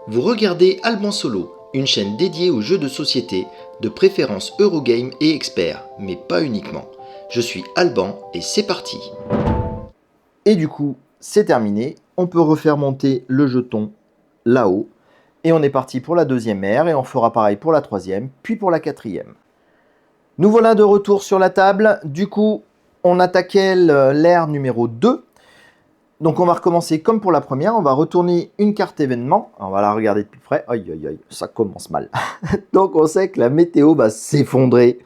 Vous regardez Alban Solo, une chaîne dédiée aux jeux de société, de préférence Eurogame et expert, mais pas uniquement. Je suis Alban et c'est parti. Et du coup, c'est terminé. On peut refaire monter le jeton là-haut. Et on est parti pour la deuxième ère et on fera pareil pour la troisième, puis pour la quatrième. Nous voilà de retour sur la table. Du coup, on attaquait l'ère numéro 2. Donc on va recommencer comme pour la première. On va retourner une carte événement. On va la regarder de plus près. Aïe, aïe, aïe, ça commence mal. Donc on sait que la météo va s'effondrer.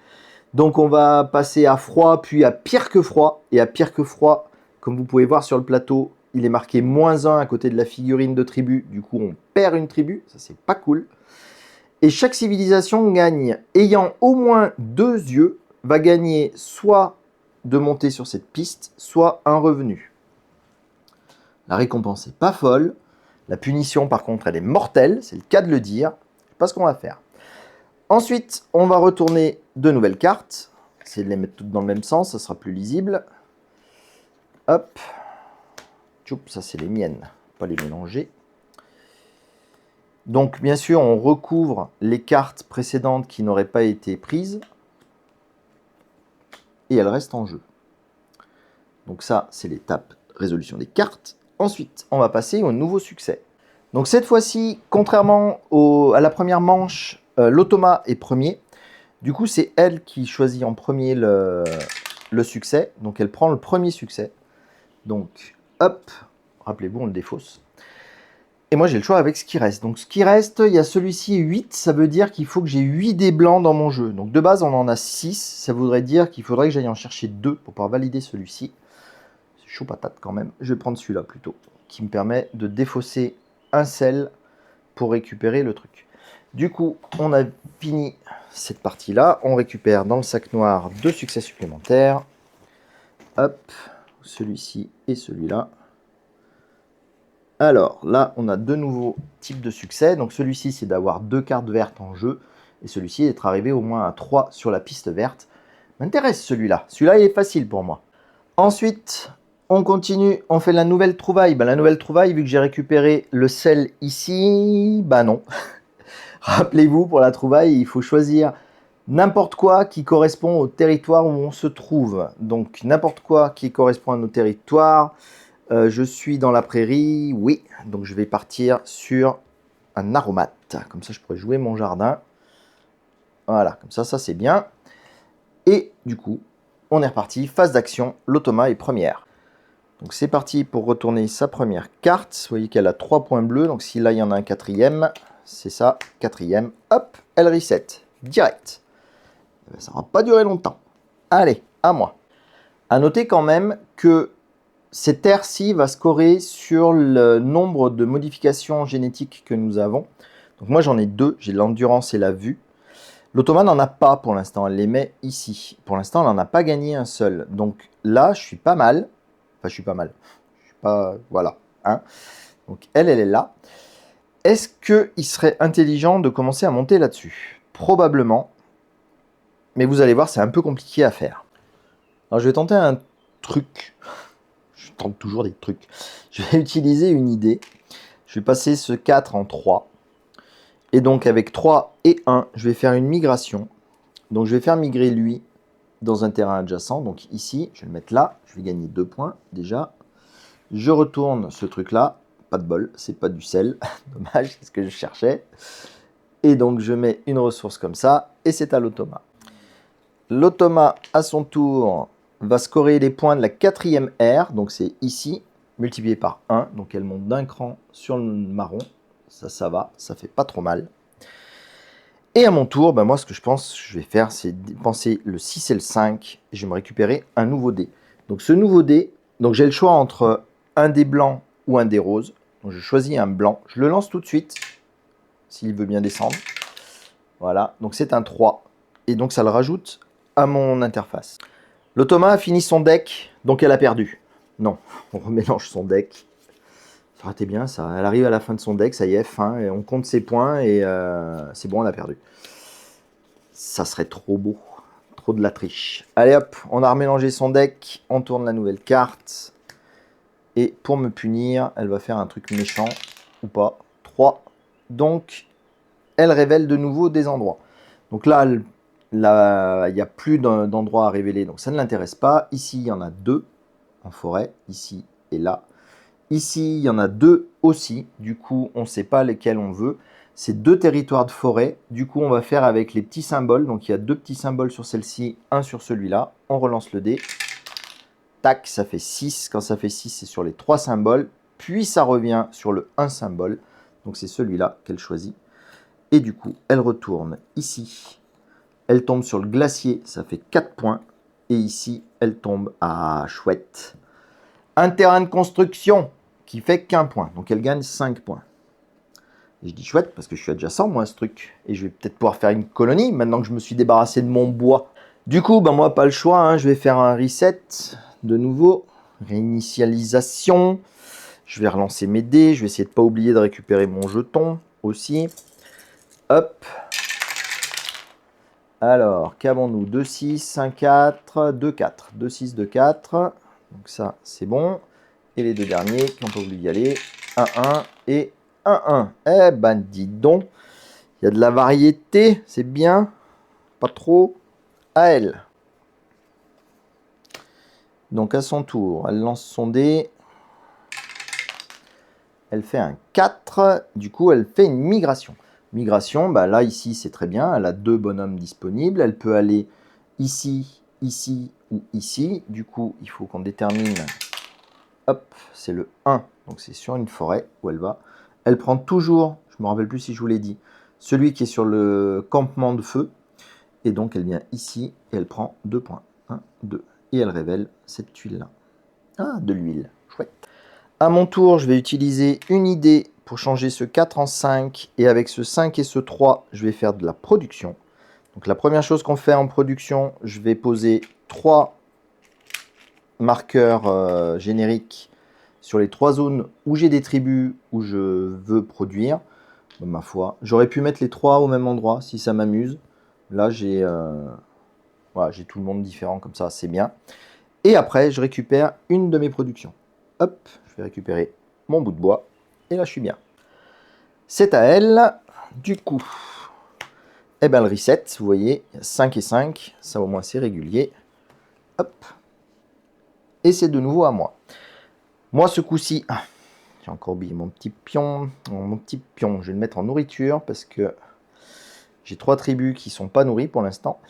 Donc on va passer à froid, puis à pire que froid. Et à pire que froid, comme vous pouvez voir sur le plateau, il est marqué -1 à côté de la figurine de tribu. Du coup, on perd une tribu. Ça, c'est pas cool. Et chaque civilisation gagne, ayant au moins 2 yeux, va gagner soit de monter sur cette piste, soit un revenu. La récompense n'est pas folle. La punition, par contre, elle est mortelle. C'est le cas de le dire. Je ne sais pas ce qu'on va faire. Ensuite, on va retourner de nouvelles cartes. Essayer de les mettre toutes dans le même sens, ça sera plus lisible. Hop. Tchoup, ça c'est les miennes. Pas les mélanger. Donc, bien sûr, on recouvre les cartes précédentes qui n'auraient pas été prises. Et elles restent en jeu. Donc ça, c'est l'étape résolution des cartes. Ensuite, on va passer au nouveau succès. Donc cette fois-ci, contrairement à la première manche, l'automa est premier. Du coup, c'est elle qui choisit en premier le succès. Donc elle prend le premier succès. Donc, hop, rappelez-vous, on le défausse. Et moi, j'ai le choix avec ce qui reste. Donc ce qui reste, il y a celui-ci 8. Ça veut dire qu'il faut que j'ai 8 dés blancs dans mon jeu. Donc de base, on en a 6. Ça voudrait dire qu'il faudrait que j'aille en chercher 2 pour pouvoir valider celui-ci. C'est chaud patate quand même. Je vais prendre celui-là plutôt, qui me permet de défausser un sel pour récupérer le truc. Du coup, on a fini cette partie-là. On récupère dans le sac noir 2 succès supplémentaires. Hop, celui-ci et celui-là. Alors, là, on a 2 nouveaux types de succès. Donc, celui-ci, c'est d'avoir 2 cartes vertes en jeu. Et celui-ci, d'être arrivé au moins à 3 sur la piste verte. M'intéresse celui-là. Celui-là, il est facile pour moi. Ensuite, on continue, on fait la nouvelle trouvaille. La nouvelle trouvaille, vu que j'ai récupéré le sel ici, non. Rappelez-vous, pour la trouvaille, il faut choisir n'importe quoi qui correspond au territoire où on se trouve. Donc, n'importe quoi qui correspond à nos territoires. Je suis dans la prairie, oui. Donc, je vais partir sur un aromate. Comme ça, je pourrais jouer mon jardin. Voilà, comme ça c'est bien. Et du coup, on est reparti. Phase d'action, l'automa est première. Donc c'est parti pour retourner sa première carte. Vous voyez qu'elle a 3 points bleus. Donc si là il y en a un quatrième, c'est ça, quatrième. Hop, elle reset. Direct. Ça ne va pas durer longtemps. Allez, à moi. A noter quand même que cette ère-ci va scorer sur le nombre de modifications génétiques que nous avons. Donc moi j'en ai 2. J'ai l'endurance et la vue. L'automa n'en a pas pour l'instant. Elle les met ici. Pour l'instant, elle n'en a pas gagné un seul. Donc là, je suis pas mal. Enfin, je suis pas mal. Je suis pas... Voilà. Hein. Donc, elle est là. Est-ce qu'il serait intelligent de commencer à monter là-dessus? Probablement. Mais vous allez voir, c'est un peu compliqué à faire. Alors, je vais tenter un truc. Je tente toujours des trucs. Je vais utiliser une idée. Je vais passer ce 4 en 3. Et donc, avec 3 et 1, je vais faire une migration. Donc, je vais faire migrer lui dans un terrain adjacent. Donc ici, je vais le mettre là. Je vais gagner 2 points déjà. Je retourne ce truc-là. Pas de bol, c'est pas du sel. Dommage, c'est ce que je cherchais. Et donc, je mets une ressource comme ça. Et c'est à l'automa. L'automa, à son tour, va scorer les points de la 4e ère. Donc, c'est ici, multiplié par 1. Donc, elle monte d'un cran sur le marron. Ça va. Ça fait pas trop mal. Et à mon tour, moi, ce que je pense que je vais faire, c'est dépenser le 6 et le 5. Et je vais me récupérer un nouveau dé. Donc, ce nouveau dé, j'ai le choix entre un dé blanc ou un dé rose. Donc, je choisis un blanc. Je le lance tout de suite, s'il veut bien descendre. Voilà, donc c'est un 3. Et donc, ça le rajoute à mon interface. L'automa a fini son deck, donc elle a perdu. Non, on remélange son deck. Ça aurait été bien ça. Elle arrive à la fin de son deck, ça y est, fin. Et on compte ses points et c'est bon, elle a perdu. Ça serait trop beau. Trop de la triche. Allez hop, on a remélangé son deck. On tourne la nouvelle carte. Et pour me punir, elle va faire un truc méchant. Ou pas. 3. Donc, elle révèle de nouveau des endroits. Donc là, il n'y a plus d'endroits à révéler, donc ça ne l'intéresse pas. Ici, il y en a 2 en forêt, ici et là. Ici, il y en a 2 aussi. Du coup, on ne sait pas lesquels on veut. C'est 2 territoires de forêt. Du coup, on va faire avec les petits symboles. Donc, il y a 2 petits symboles sur celle-ci, un sur celui-là. On relance le dé. Tac, ça fait 6. Quand ça fait 6, c'est sur les 3 symboles. Puis, ça revient sur le 1 symbole. Donc, c'est celui-là qu'elle choisit. Et du coup, elle retourne ici. Elle tombe sur le glacier, ça fait 4 points. Et ici, elle tombe à chouette. Un terrain de construction qui fait qu'1 point. Donc, elle gagne 5 points. Et je dis chouette parce que je suis adjacent, moi, à ce truc. Et je vais peut-être pouvoir faire une colonie maintenant que je me suis débarrassé de mon bois. Du coup, ben moi, pas le choix. Hein. Je vais faire un reset de nouveau. Réinitialisation. Je vais relancer mes dés. Je vais essayer de ne pas oublier de récupérer mon jeton aussi. Hop. Alors, qu'avons-nous? 2, 6, 1, 4, 2, 4. 2, 6, 2, 4. Donc ça, c'est bon. Et les 2 derniers qui n'ont pas oublié d'y aller. 1, 1 et 1, 1. Eh ben, dis donc. Il y a de la variété, c'est bien. Pas trop. À elle. Donc, à son tour, elle lance son dé. Elle fait un 4. Du coup, elle fait une migration. Migration, bah là, ici, c'est très bien. Elle a 2 bonhommes disponibles. Elle peut aller ici, ici ou ici. Du coup, il faut qu'on détermine. Hop, c'est le 1. Donc, c'est sur une forêt où elle va. Elle prend toujours, je ne me rappelle plus si je vous l'ai dit, celui qui est sur le campement de feu. Et donc, elle vient ici et elle prend 2 points. 1, 2. Et elle révèle cette tuile-là. Ah, de l'huile. Chouette. À mon tour, je vais utiliser une idée pour changer ce 4 en 5. Et avec ce 5 et ce 3, je vais faire de la production. Donc la première chose qu'on fait en production, je vais poser 3 marqueurs génériques sur les 3 zones où j'ai des tribus, où je veux produire. Bon, ma foi, j'aurais pu mettre les 3 au même endroit si ça m'amuse. Là, j'ai voilà, tout le monde différent comme ça, c'est bien. Et après, je récupère une de mes productions. Hop, je vais récupérer mon bout de bois. Et là, je suis bien. C'est à elle. Du coup, eh ben, le reset, vous voyez, 5 et 5. Ça, au moins, c'est régulier. Hop. Et c'est de nouveau à moi. Moi, ce coup-ci, j'ai encore oublié mon petit pion. Mon petit pion, je vais le mettre en nourriture parce que j'ai 3 tribus qui ne sont pas nourries pour l'instant.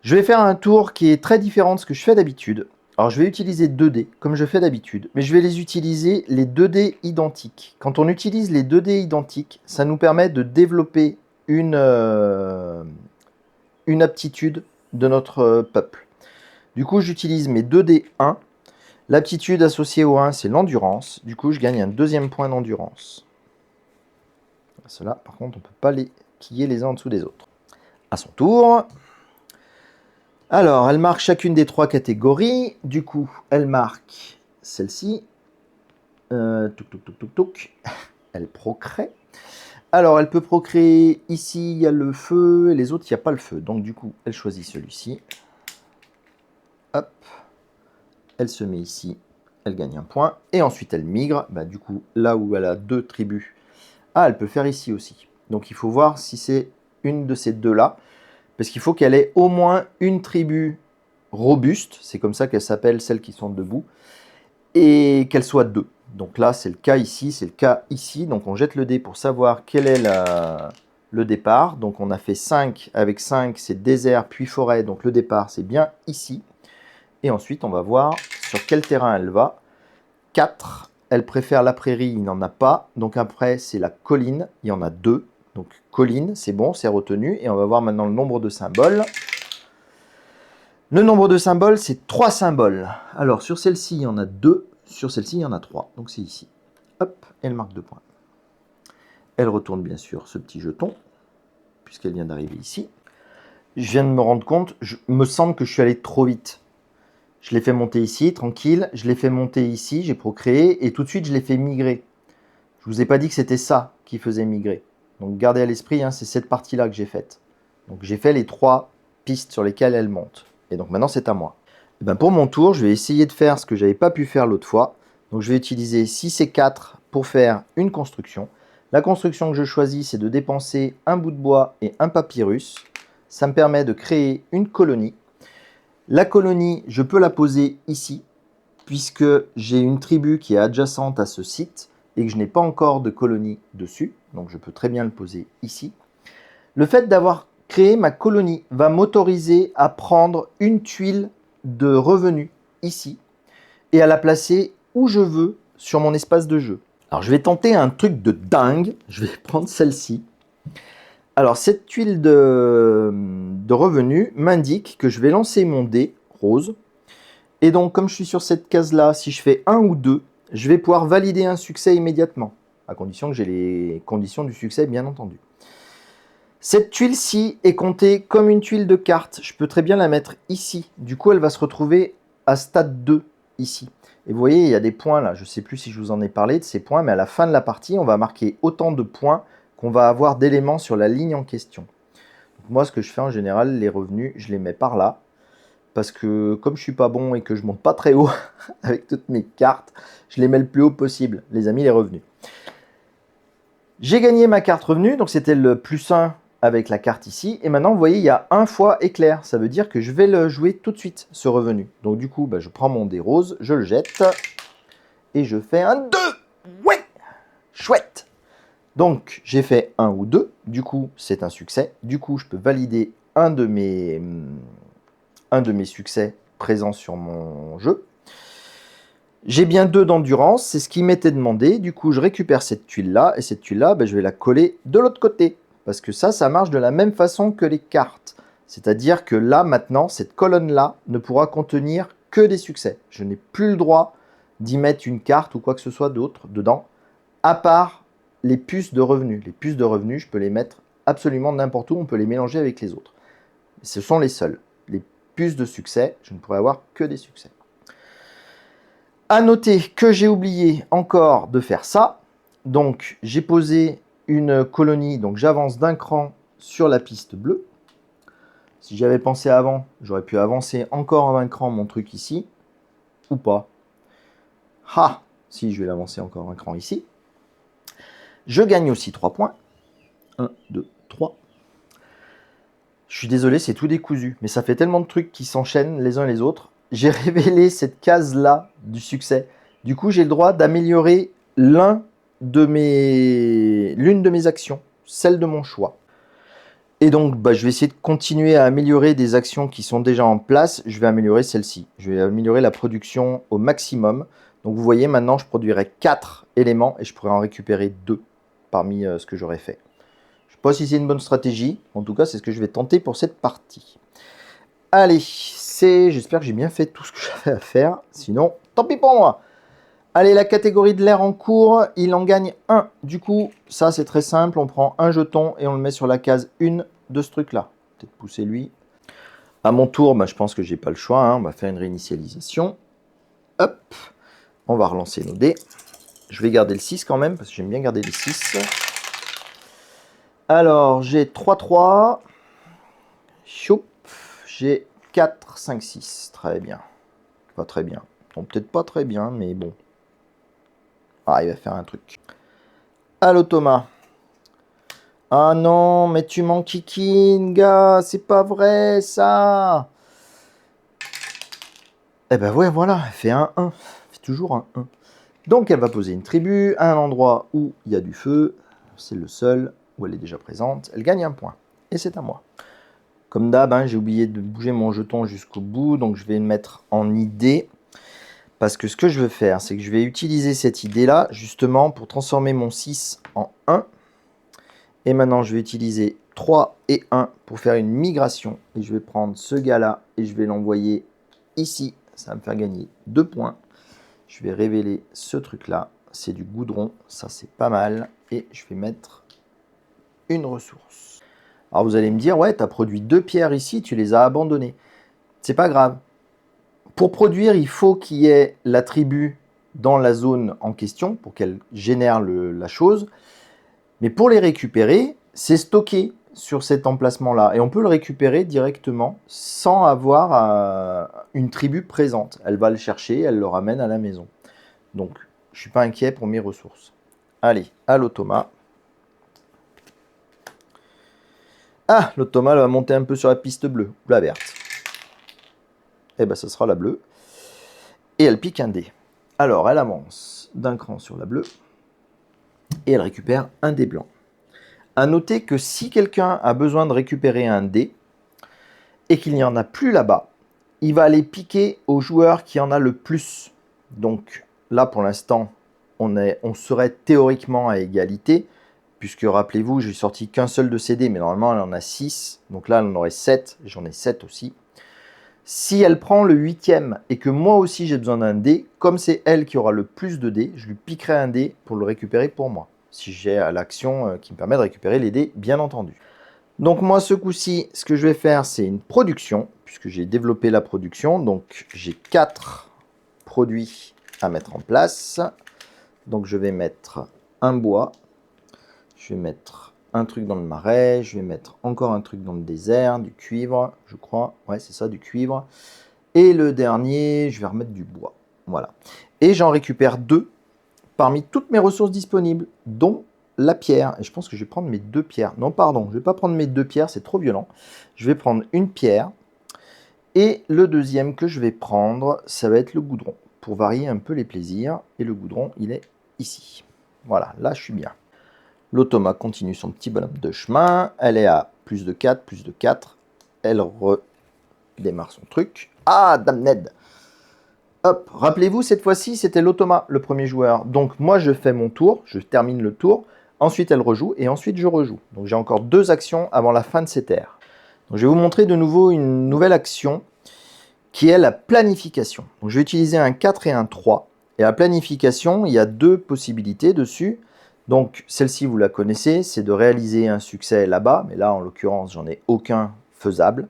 Je vais faire un tour qui est très différent de ce que je fais d'habitude. Alors, je vais utiliser 2 dés, comme je fais d'habitude, mais je vais les utiliser les 2 dés identiques. Quand on utilise les 2 dés identiques, ça nous permet de développer une aptitude de notre peuple. Du coup, j'utilise mes 2 dés 1. L'aptitude associée au 1, c'est l'endurance. Du coup, je gagne un 2e point d'endurance. Ceux-là, par contre, on ne peut pas les quiller les uns en dessous des autres. À son tour... Alors, elle marque chacune des 3 catégories. Du coup, elle marque celle-ci. Touc, touc, touc, touc, touc. Elle procrée. Alors, elle peut procréer ici, il y a le feu, et les autres, il n'y a pas le feu. Donc, du coup, elle choisit celui-ci. Hop. Elle se met ici. Elle gagne un point. Et ensuite, elle migre. Bah, du coup, là où elle a 2 tribus. Ah, elle peut faire ici aussi. Donc, il faut voir si c'est une de ces 2-là. Parce qu'il faut qu'elle ait au moins une tribu robuste, c'est comme ça qu'elle s'appelle, celles qui sont debout, et qu'elle soit 2. Donc là, c'est le cas ici, c'est le cas ici. Donc on jette le dé pour savoir quel est le départ. Donc on a fait 5, avec 5, c'est désert puis forêt, donc le départ, c'est bien ici. Et ensuite, on va voir sur quel terrain elle va. 4, elle préfère la prairie, il n'en a pas. Donc après, c'est la colline, il y en a 2. Donc colline, c'est bon, c'est retenu. Et on va voir maintenant le nombre de symboles. Le nombre de symboles, c'est 3 symboles. Alors sur celle-ci, il y en a 2. Sur celle-ci, il y en a 3. Donc c'est ici. Hop, elle marque 2 points. Elle retourne bien sûr ce petit jeton, puisqu'elle vient d'arriver ici. Je viens de me rendre compte, me semble que je suis allé trop vite. Je l'ai fait monter ici, tranquille. Je l'ai fait monter ici, j'ai procréé. Et tout de suite, je l'ai fait migrer. Je ne vous ai pas dit que c'était ça qui faisait migrer. Donc gardez à l'esprit, hein, c'est cette partie-là que j'ai faite. Donc j'ai fait les 3 pistes sur lesquelles elle monte. Et donc maintenant c'est à moi. Et ben pour mon tour, je vais essayer de faire ce que je n'avais pas pu faire l'autre fois. Donc je vais utiliser 6 et 4 pour faire une construction. La construction que je choisis, c'est de dépenser un bout de bois et un papyrus. Ça me permet de créer une colonie. La colonie, je peux la poser ici, puisque j'ai une tribu qui est adjacente à ce site et que je n'ai pas encore de colonie dessus. Donc je peux très bien le poser ici. Le fait d'avoir créé ma colonie va m'autoriser à prendre une tuile de revenu ici et à la placer où je veux sur mon espace de jeu. Alors je vais tenter un truc de dingue, je vais prendre celle-ci. Alors cette tuile de revenu m'indique que je vais lancer mon dé rose. Et donc comme je suis sur cette case-là, si je fais 1 ou 2, je vais pouvoir valider un succès immédiatement, à condition que j'ai les conditions du succès bien entendu. Cette tuile-ci est comptée comme une tuile de carte. Je peux très bien la mettre ici. Du coup, elle va se retrouver à stade 2 ici. Et vous voyez, il y a des points là. Je ne sais plus si je vous en ai parlé de ces points, mais à la fin de la partie, on va marquer autant de points qu'on va avoir d'éléments sur la ligne en question. Donc moi, ce que je fais en général, les revenus, je les mets par là. Parce que comme je ne suis pas bon et que je ne monte pas très haut avec toutes mes cartes, je les mets le plus haut possible, les amis, les revenus. J'ai gagné ma carte revenu, donc c'était le +1 avec la carte ici. Et maintenant, vous voyez, il y a 1 fois éclair. Ça veut dire que je vais le jouer tout de suite, ce revenu. Donc du coup, je prends mon dé rose, je le jette. Et je fais un 2. Ouais, chouette. Donc, j'ai fait 1 ou 2. Du coup, c'est un succès. Du coup, je peux valider un de mes succès présents sur mon jeu. J'ai bien 2 d'endurance, c'est ce qui m'était demandé. Du coup, je récupère cette tuile-là. Et cette tuile-là, je vais la coller de l'autre côté. Parce que ça marche de la même façon que les cartes. C'est-à-dire que là, maintenant, cette colonne-là ne pourra contenir que des succès. Je n'ai plus le droit d'y mettre une carte ou quoi que ce soit d'autre dedans, à part les puces de revenus. Les puces de revenus, je peux les mettre absolument n'importe où, on peut les mélanger avec les autres. Ce sont les seuls. Les puces de succès, je ne pourrai avoir que des succès. À noter que j'ai oublié encore de faire ça. Donc, j'ai posé une colonie, donc j'avance d'un cran sur la piste bleue. Si j'avais pensé avant, j'aurais pu avancer encore d'un cran mon truc ici, ou pas. Ah, si, je vais l'avancer encore un cran ici. Je gagne aussi 3 points. 1, 2, 3. Je suis désolé, c'est tout décousu, mais ça fait tellement de trucs qui s'enchaînent les uns les autres. J'ai révélé cette case-là du succès. Du coup, j'ai le droit d'améliorer l'une de mes actions, celle de mon choix. Et donc, je vais essayer de continuer à améliorer des actions qui sont déjà en place. Je vais améliorer celle-ci. Je vais améliorer la production au maximum. Donc, vous voyez, maintenant, je produirai 4 éléments et je pourrais en récupérer 2 parmi ce que j'aurais fait. Je ne sais pas si c'est une bonne stratégie. En tout cas, c'est ce que je vais tenter pour cette partie. Allez, j'espère que j'ai bien fait tout ce que j'avais à faire. Sinon, tant pis pour moi. Allez, la catégorie de l'air en cours, il en gagne 1. Du coup, ça c'est très simple, on prend un jeton et on le met sur la case 1 de ce truc-là. Peut-être pousser lui. À mon tour, je pense que j'ai pas le choix, hein. On va faire une réinitialisation. Hop, on va relancer nos dés. Je vais garder le 6 quand même, parce que j'aime bien garder les 6. Alors, j'ai 3-3. Choup, j'ai 4, 5, 6. Très bien. Pas très bien. Bon, peut-être pas très bien, mais bon. Ah, il va faire un truc. Allô Thomas. Ah non, mais tu m'enquiquines, gars. C'est pas vrai, ça. Eh ben ouais, voilà. Elle fait un 1. Elle fait toujours un 1. Donc, elle va poser une tribu à un endroit où il y a du feu. C'est le seul où elle est déjà présente. Elle gagne un point. Et c'est à moi. Comme d'hab, hein, j'ai oublié de bouger mon jeton jusqu'au bout. Donc, je vais le mettre en idée. Parce que ce que je veux faire, c'est que je vais utiliser cette idée-là, justement, pour transformer mon 6 en 1. Et maintenant, je vais utiliser 3 et 1 pour faire une migration. Et je vais prendre ce gars-là et je vais l'envoyer ici. Ça va me faire gagner 2 points. Je vais révéler ce truc-là. C'est du goudron. Ça, c'est pas mal. Et je vais mettre une ressource. Alors, vous allez me dire, ouais, tu as produit 2 pierres ici, tu les as abandonnées. C'est pas grave. Pour produire, il faut qu'il y ait la tribu dans la zone en question pour qu'elle génère la chose. Mais pour les récupérer, c'est stocké sur cet emplacement-là. Et on peut le récupérer directement sans avoir une tribu présente. Elle va le chercher, elle le ramène à la maison. Donc, je ne suis pas inquiet pour mes ressources. Allez, allô Thomas. Ah, l'automa va monter un peu sur la piste bleue, ou la verte. Eh ben, ce sera la bleue. Et elle pique un dé. Alors, elle avance d'un cran sur la bleue. Et elle récupère un dé blanc. À noter que si quelqu'un a besoin de récupérer un dé, et qu'il n'y en a plus là-bas, il va aller piquer au joueur qui en a le plus. Donc là, pour l'instant, on serait théoriquement à égalité, puisque rappelez-vous, j'ai sorti qu'un seul de ces dés, mais normalement, elle en a 6. Donc là, elle en aurait 7, j'en ai 7 aussi. Si elle prend le 8e et que moi aussi j'ai besoin d'un dé, comme c'est elle qui aura le plus de dés, je lui piquerai un dé pour le récupérer pour moi. Si j'ai l'action qui me permet de récupérer les dés, bien entendu. Donc moi, ce coup-ci, ce que je vais faire, c'est une production, puisque j'ai développé la production. Donc j'ai 4 produits à mettre en place. Donc je vais mettre un bois, je vais mettre un truc dans le marais, je vais mettre encore un truc dans le désert, du cuivre, je crois. Ouais, c'est ça, du cuivre. Et le dernier, je vais remettre du bois. Voilà. Et j'en récupère 2 parmi toutes mes ressources disponibles, dont la pierre. Et je pense que je vais prendre mes 2 pierres. Non, pardon, je ne vais pas prendre mes 2 pierres, c'est trop violent. Je vais prendre une pierre. Et le deuxième que je vais prendre, ça va être le goudron, pour varier un peu les plaisirs. Et le goudron, il est ici. Voilà, là, je suis bien. L'automa continue son petit bonhomme de chemin. Elle est à plus de 4, plus de 4. Elle redémarre son truc. Ah, dame Ned. Hop, rappelez-vous, cette fois-ci, c'était l'automa, le premier joueur. Donc moi, je fais mon tour, je termine le tour. Ensuite, elle rejoue et ensuite, je rejoue. Donc j'ai encore 2 actions avant la fin de cette ère. Donc, je vais vous montrer de nouveau une nouvelle action qui est la planification. Donc, je vais utiliser un 4 et un 3. Et la planification, il y a 2 possibilités dessus. Donc celle-ci, vous la connaissez, c'est de réaliser un succès là-bas. Mais là, en l'occurrence, j'en ai aucun faisable.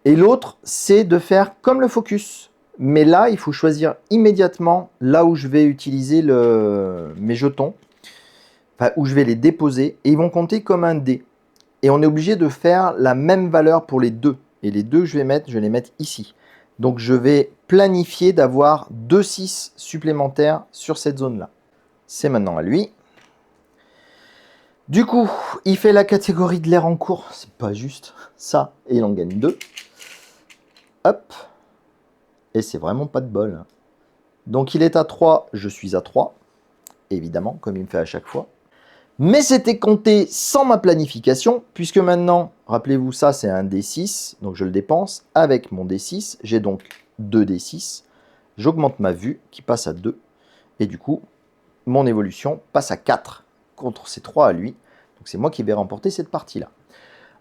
Et l'autre, c'est de faire comme le focus. Mais là, il faut choisir immédiatement là où je vais utiliser mes jetons, enfin, où je vais les déposer, et ils vont compter comme un dé. Et on est obligé de faire la même valeur pour les 2. Et les 2 que je vais les mettre ici. Donc je vais planifier d'avoir 2 6 supplémentaires sur cette zone-là. C'est maintenant à lui. Du coup, il fait la catégorie de l'air en cours. C'est pas juste ça. Et il en gagne 2. Hop. Et c'est vraiment pas de bol. Donc il est à 3, je suis à 3. Évidemment, comme il me fait à chaque fois. Mais c'était compté sans ma planification, puisque maintenant, rappelez-vous, ça c'est un D6, donc je le dépense. Avec mon D6, j'ai donc 2 D6. J'augmente ma vue, qui passe à 2. Et du coup, mon évolution passe à 4, contre ces 3 à lui. Donc c'est moi qui vais remporter cette partie-là.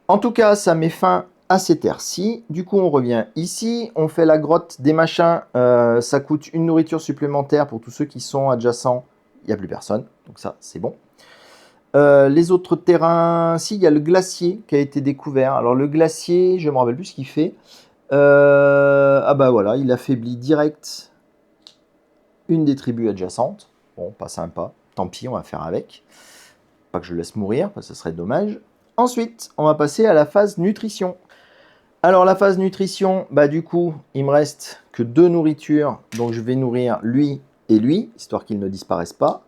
En tout cas, ça met fin à cette ère-ci. Du coup, on revient ici. On fait la grotte des machins. Ça coûte une nourriture supplémentaire pour tous ceux qui sont adjacents. Il n'y a plus personne, donc ça, c'est bon. Les autres terrains, si, il y a le glacier qui a été découvert. Alors le glacier, je ne me rappelle plus ce qu'il fait. Ah bah voilà, il affaiblit direct une des tribus adjacentes. Bon, pas sympa. Tant pis, on va faire avec. Pas que je laisse mourir, parce que ce serait dommage. Ensuite, on va passer à la phase nutrition. Alors la phase nutrition, bah du coup, il me reste que 2 nourritures. Donc je vais nourrir lui et lui, histoire qu'ils ne disparaissent pas.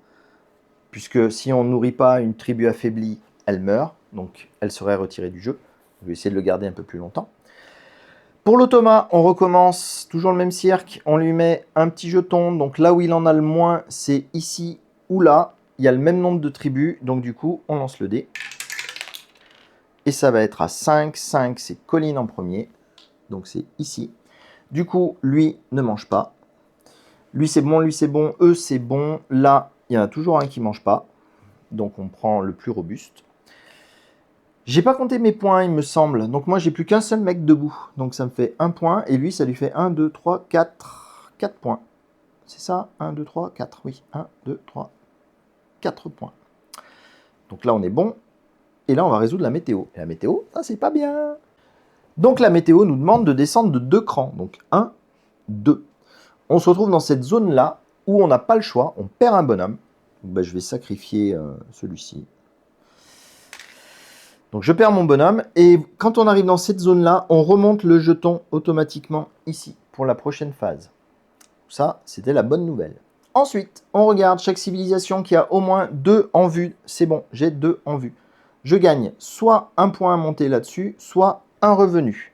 Puisque si on ne nourrit pas une tribu affaiblie, elle meurt. Donc elle serait retirée du jeu. Je vais essayer de le garder un peu plus longtemps. Pour l'automa, on recommence toujours le même cirque. On lui met un petit jeton. Donc là où il en a le moins, c'est ici ou là. Il y a le même nombre de tribus. Donc du coup, on lance le dé. Et ça va être à 5. 5, c'est Colline en premier. Donc c'est ici. Du coup, lui ne mange pas. Lui c'est bon, lui c'est bon, eux c'est bon. Là, il y en a toujours un qui ne mange pas. Donc on prend le plus robuste. J'ai pas compté mes points, il me semble. Donc moi, j'ai plus qu'un seul mec debout. Donc ça me fait 1 point. Et lui, ça lui fait 1, 2, 3, 4. 4 points. C'est ça 1, 2, 3, 4. Oui, 1, 2, 3, 4 points. Donc là, on est bon. Et là, on va résoudre la météo. Et la météo, ça, c'est pas bien. Donc la météo nous demande de descendre de 2 crans. Donc 1, 2. On se retrouve dans cette zone-là où on n'a pas le choix. On perd un bonhomme. Donc, bah, je vais sacrifier celui-ci. Donc je perds mon bonhomme et quand on arrive dans cette zone-là, on remonte le jeton automatiquement ici pour la prochaine phase. Ça, c'était la bonne nouvelle. Ensuite, on regarde chaque civilisation qui a au moins 2 en vue. C'est bon, j'ai 2 en vue. je gagne soit un point à monter là-dessus, soit un revenu.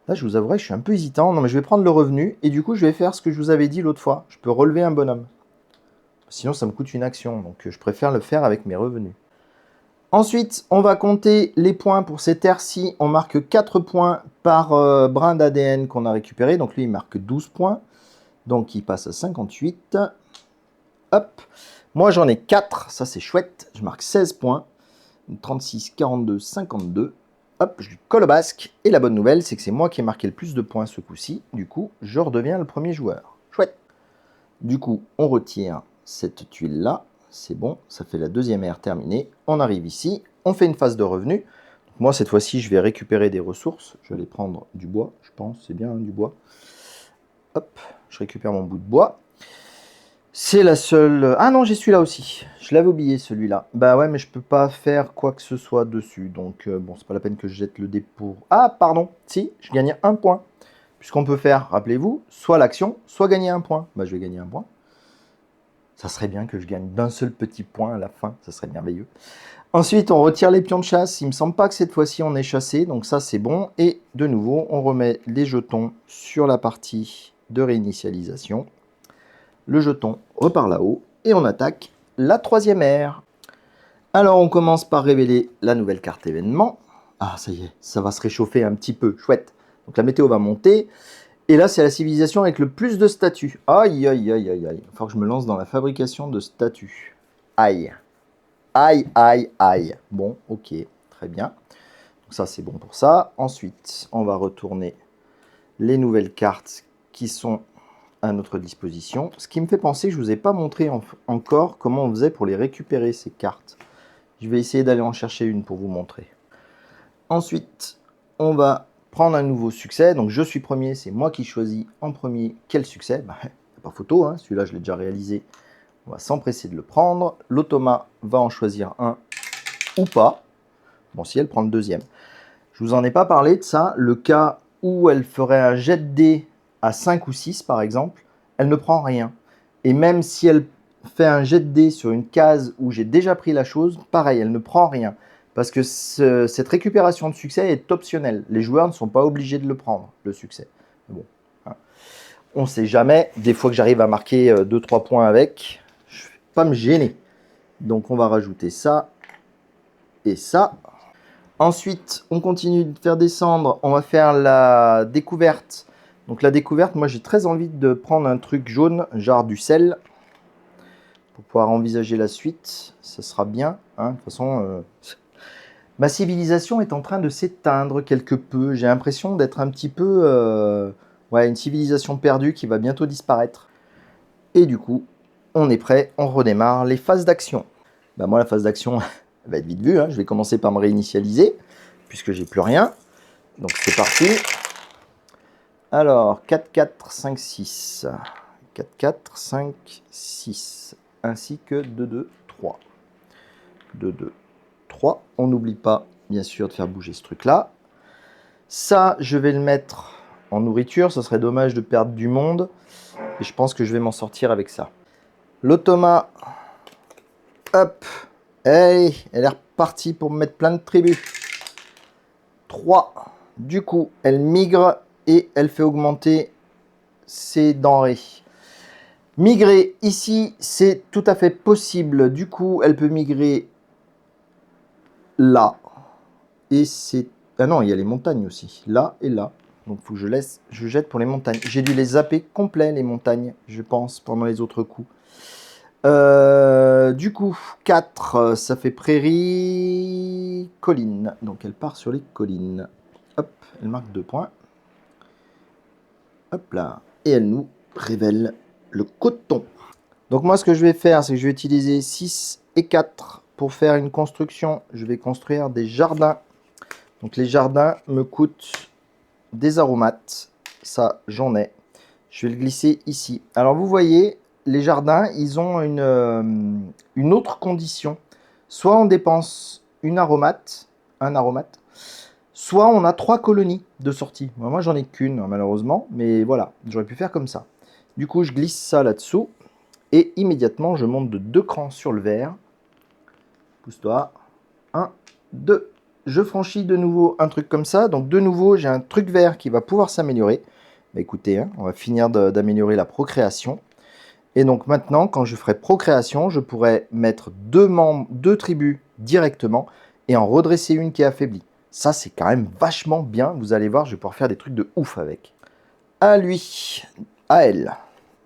Là, je vous avouerai que je suis un peu hésitant. Non, mais je vais prendre le revenu et du coup, je vais faire ce que je vous avais dit l'autre fois. Je peux relever un bonhomme. Sinon, ça me coûte une action. Donc, je préfère le faire avec mes revenus. Ensuite, on va compter les points pour cette aire-ci. On marque 4 points par brin d'ADN qu'on a récupéré. Donc, lui, il marque 12 points. Donc, il passe à 58. Hop. Moi, j'en ai 4. Ça, c'est chouette. Je marque 16 points. 36, 42, 52. Hop, je lui colle au basque. Et la bonne nouvelle, c'est que c'est moi qui ai marqué le plus de points ce coup-ci. Du coup, je redeviens le premier joueur. Chouette. Du coup, on retire cette tuile-là. C'est bon, ça fait la deuxième aire terminée. On arrive ici, on fait une phase de revenu. Donc moi, cette fois-ci, je vais récupérer des ressources. Je vais aller prendre du bois, je pense. C'est bien, hein, du bois. Hop, je récupère mon bout de bois. C'est la seule... Ah non, j'ai celui-là aussi. Je l'avais oublié, celui-là. Bah ouais, mais je peux pas faire quoi que ce soit dessus. Donc, bon, c'est pas la peine que je jette le dé pour... Ah, pardon. Si, je gagnais un point. Puisqu'on peut faire, rappelez-vous, soit l'action, soit gagner un point. Bah, je vais gagner un point. Ça serait bien que je gagne d'un seul petit point à la fin. Ça serait merveilleux. Ensuite, on retire les pions de chasse. Il ne me semble pas que cette fois-ci, on est chassé. Donc ça, c'est bon. Et de nouveau, on remet les jetons sur la partie de réinitialisation. Le jeton repart là-haut. Et on attaque la troisième ère. Alors, on commence par révéler la nouvelle carte événement. Ah, ça y est, ça va se réchauffer un petit peu. Chouette. Donc la météo va monter. Et là, c'est la civilisation avec le plus de statues. Aïe, aïe, aïe, aïe, aïe. Il va falloir que je me lance dans la fabrication de statues. Aïe. Aïe, aïe, aïe. Bon, ok, très bien. Donc ça, c'est bon pour ça. Ensuite, on va retourner les nouvelles cartes qui sont à notre disposition. Ce qui me fait penser que je ne vous ai pas montré encore comment on faisait pour les récupérer, ces cartes. Je vais essayer d'aller en chercher une pour vous montrer. Ensuite, on va prendre un nouveau succès. Donc, je suis premier, c'est moi qui choisis en premier quel succès. Bah, y a pas photo, hein. Celui-là, je l'ai déjà réalisé. On va s'empresser de le prendre. L'automa va en choisir un ou pas. Bon, si elle prend le deuxième. Je vous en ai pas parlé de ça. Le cas où elle ferait un jet de dés à 5 ou 6, par exemple, elle ne prend rien. Et même si elle fait un jet de dés sur une case où j'ai déjà pris la chose, pareil, elle ne prend rien. Parce que cette récupération de succès est optionnelle. Les joueurs ne sont pas obligés de le prendre, le succès. Bon, hein. On ne sait jamais. Des fois que j'arrive à marquer 2-3 points avec, je ne vais pas me gêner. Donc on va rajouter ça et ça. Ensuite, on continue de faire descendre. On va faire la découverte. Donc la découverte, moi j'ai très envie de prendre un truc jaune, genre du sel, pour pouvoir envisager la suite. Ça sera bien, hein. De toute façon... Ma civilisation est en train de s'éteindre quelque peu. J'ai l'impression d'être un petit peu... ouais, une civilisation perdue qui va bientôt disparaître. Et du coup, on est prêt, on redémarre les phases d'action. Bah moi, la phase d'action va être vite vue, hein. Je vais commencer par me réinitialiser, puisque j'ai plus rien. Donc c'est parti. Alors, 4, 4, 5, 6. 4, 4, 5, 6. Ainsi que 2, 2, 3. 2, 2, 3. On n'oublie pas, bien sûr, de faire bouger ce truc-là. Ça, je vais le mettre en nourriture. Ce serait dommage de perdre du monde. Et je pense que je vais m'en sortir avec ça. L'automa. Hop. Hey, elle est repartie pour me mettre plein de tribus. 3. Du coup, elle migre et elle fait augmenter ses denrées. Migrer ici, c'est tout à fait possible. Du coup, elle peut migrer là. Et c'est... Ah non, il y a les montagnes aussi. Là et là. Donc, il faut que je jette pour les montagnes. J'ai dû les zapper complet, les montagnes, je pense, pendant les autres coups. Du coup, 4, ça fait prairie, colline. Donc, elle part sur les collines. Hop, elle marque 2 points. Hop là. Et elle nous révèle le coton. Donc moi, ce que je vais faire, c'est que je vais utiliser 6 et 4 pour faire une construction. Je vais construire des jardins. Donc les jardins me coûtent des aromates. Ça, j'en ai. Je vais le glisser ici. Alors vous voyez, les jardins, ils ont une autre condition. Soit on dépense un aromate, soit on a 3 colonies de sortie. Moi, j'en ai qu'une, malheureusement, mais voilà, j'aurais pu faire comme ça. Du coup, je glisse ça là-dessous, et immédiatement, je monte de 2 crans sur le vert. Pousse-toi. 1, 2. Je franchis de nouveau un truc comme ça. Donc de nouveau, j'ai un truc vert qui va pouvoir s'améliorer. Bah, écoutez, hein, on va finir d'améliorer la procréation. Et donc maintenant, quand je ferai procréation, je pourrai mettre deux tribus directement et en redresser une qui est affaiblie. Ça, c'est quand même vachement bien. Vous allez voir, je vais pouvoir faire des trucs de ouf avec. À lui, à elle.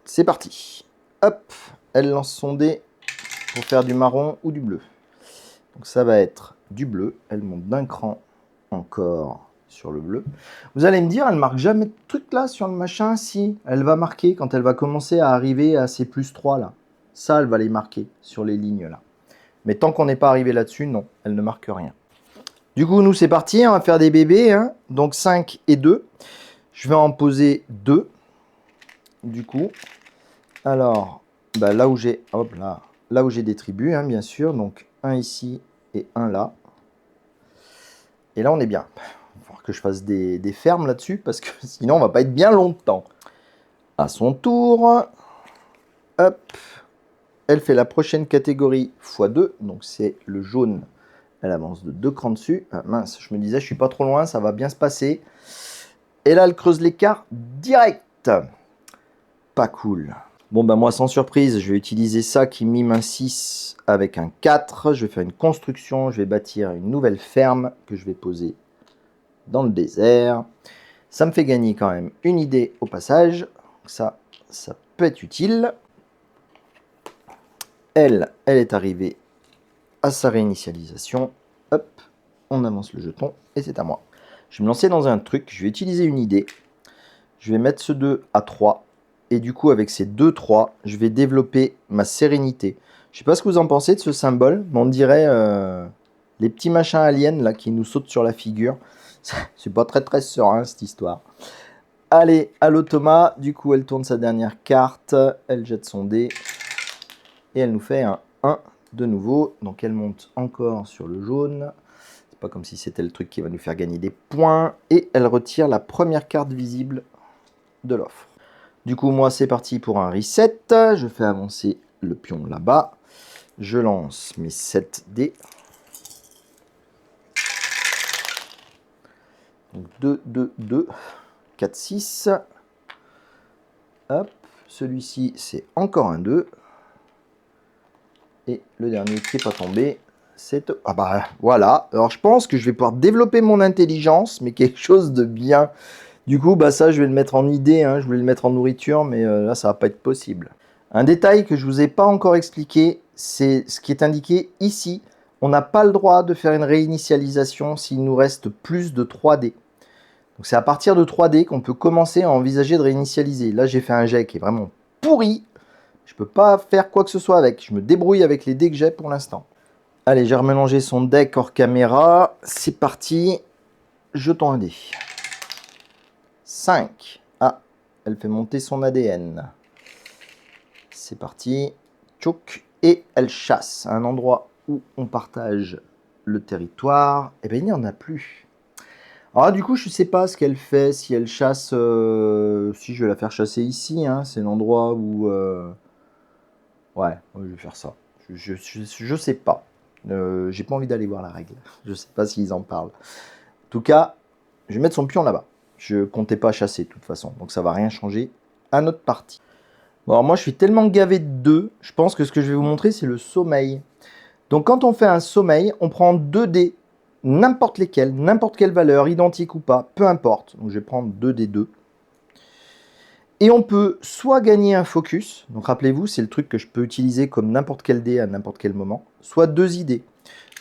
C'est parti. Hop, elle lance son dé pour faire du marron ou du bleu. Donc ça va être du bleu. Elle monte d'un cran encore sur le bleu. Vous allez me dire, elle marque jamais de truc là sur le machin. Si, elle va marquer quand elle va commencer à arriver à ses +3 là. Ça, elle va les marquer sur les lignes là. Mais tant qu'on n'est pas arrivé là-dessus, non, elle ne marque rien. Du coup, nous, c'est parti. On va faire des bébés. Hein. Donc 5 et 2. Je vais en poser 2. Du coup, alors, bah, là où j'ai des tribus, hein, bien sûr. Donc un ici et un là. Et là, on est bien. Il va falloir que je fasse des fermes là-dessus parce que sinon, on va pas être bien longtemps. À son tour, hop, elle fait la prochaine catégorie x2. Donc, c'est le jaune. Elle avance de 2 crans dessus. Ah, mince, je me disais, je suis pas trop loin, ça va bien se passer. Et là, elle creuse l'écart direct. Pas cool. Bon, ben moi, sans surprise, je vais utiliser ça qui mime un 6 avec un 4. Je vais faire une construction. Je vais bâtir une nouvelle ferme que je vais poser dans le désert. Ça me fait gagner quand même une idée au passage. Ça peut être utile. Elle est arrivée à sa réinitialisation. Hop, on avance le jeton et c'est à moi. Je vais me lancer dans un truc. Je vais utiliser une idée. Je vais mettre ce 2 à 3. Et du coup, avec ces 2-3, je vais développer ma sérénité. Je ne sais pas ce que vous en pensez de ce symbole, mais on dirait les petits machins aliens là, qui nous sautent sur la figure. C'est pas très très serein cette histoire. Allez, à l'automa. Du coup, elle tourne sa dernière carte. Elle jette son dé. Et elle nous fait un 1 de nouveau. Donc elle monte encore sur le jaune. C'est pas comme si c'était le truc qui va nous faire gagner des points. Et elle retire la première carte visible de l'offre. Du coup, moi, c'est parti pour un reset. Je fais avancer le pion là-bas. Je lance mes 7 dés. Donc 2, 2, 2, 4, 6. Hop, celui-ci, c'est encore un 2. Et le dernier qui n'est pas tombé, c'est... Ah bah voilà, alors je pense que je vais pouvoir développer mon intelligence, mais quelque chose de bien. Du coup, bah ça, je vais le mettre en idée, hein. Je voulais le mettre en nourriture, mais là, ça va pas être possible. Un détail que je ne vous ai pas encore expliqué, c'est ce qui est indiqué ici. On n'a pas le droit de faire une réinitialisation s'il nous reste plus de 3 dés. Donc c'est à partir de 3 dés qu'on peut commencer à envisager de réinitialiser. Là, j'ai fait un jet qui est vraiment pourri. Je peux pas faire quoi que ce soit avec. Je me débrouille avec les dés que j'ai pour l'instant. Allez, j'ai remélangé son deck hors caméra. C'est parti. Jetons un dé. 5. Ah, elle fait monter son ADN. C'est parti. Tchouk. Et elle chasse à un endroit où on partage le territoire. Eh bien, il n'y en a plus. Alors du coup, je ne sais pas ce qu'elle fait. Si elle chasse... si je vais la faire chasser ici. Hein, c'est l'endroit où... Ouais, je vais faire ça. Je sais pas. J'ai pas envie d'aller voir la règle. Je sais pas s'ils en parlent. En tout cas, je vais mettre son pion là-bas. Je comptais pas chasser de toute façon. Donc ça va rien changer à notre partie. Bon, alors moi, je suis tellement gavé de 2. Je pense que ce que je vais vous montrer, c'est le sommeil. Donc quand on fait un sommeil, on prend 2 dés. N'importe lesquels, n'importe quelle valeur, identique ou pas, peu importe. Donc je vais prendre 2 dés 2. Et on peut soit gagner un focus, donc rappelez-vous, c'est le truc que je peux utiliser comme n'importe quel dé à n'importe quel moment, soit 2 idées.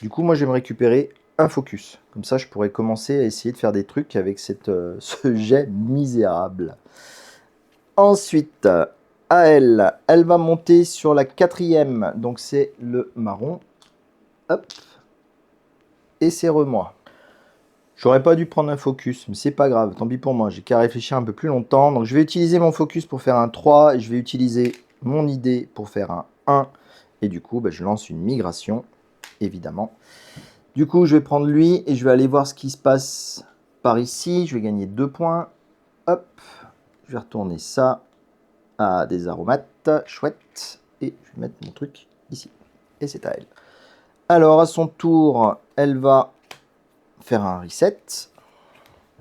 Du coup, moi, je vais me récupérer un focus. Comme ça, je pourrais commencer à essayer de faire des trucs avec ce jet misérable. Ensuite, à elle, elle va monter sur la 4e, donc c'est le marron. Hop. Et c'est moi. J'aurais pas dû prendre un focus, mais c'est pas grave, tant pis pour moi, j'ai qu'à réfléchir un peu plus longtemps. Donc je vais utiliser mon focus pour faire un 3, et je vais utiliser mon idée pour faire un 1. Et du coup, je lance une migration, évidemment. Du coup, je vais prendre lui, et je vais aller voir ce qui se passe par ici. Je vais gagner 2 points. Hop, je vais retourner ça à des aromates, chouette. Et je vais mettre mon truc ici. Et c'est à elle. Alors, à son tour, elle va faire un reset.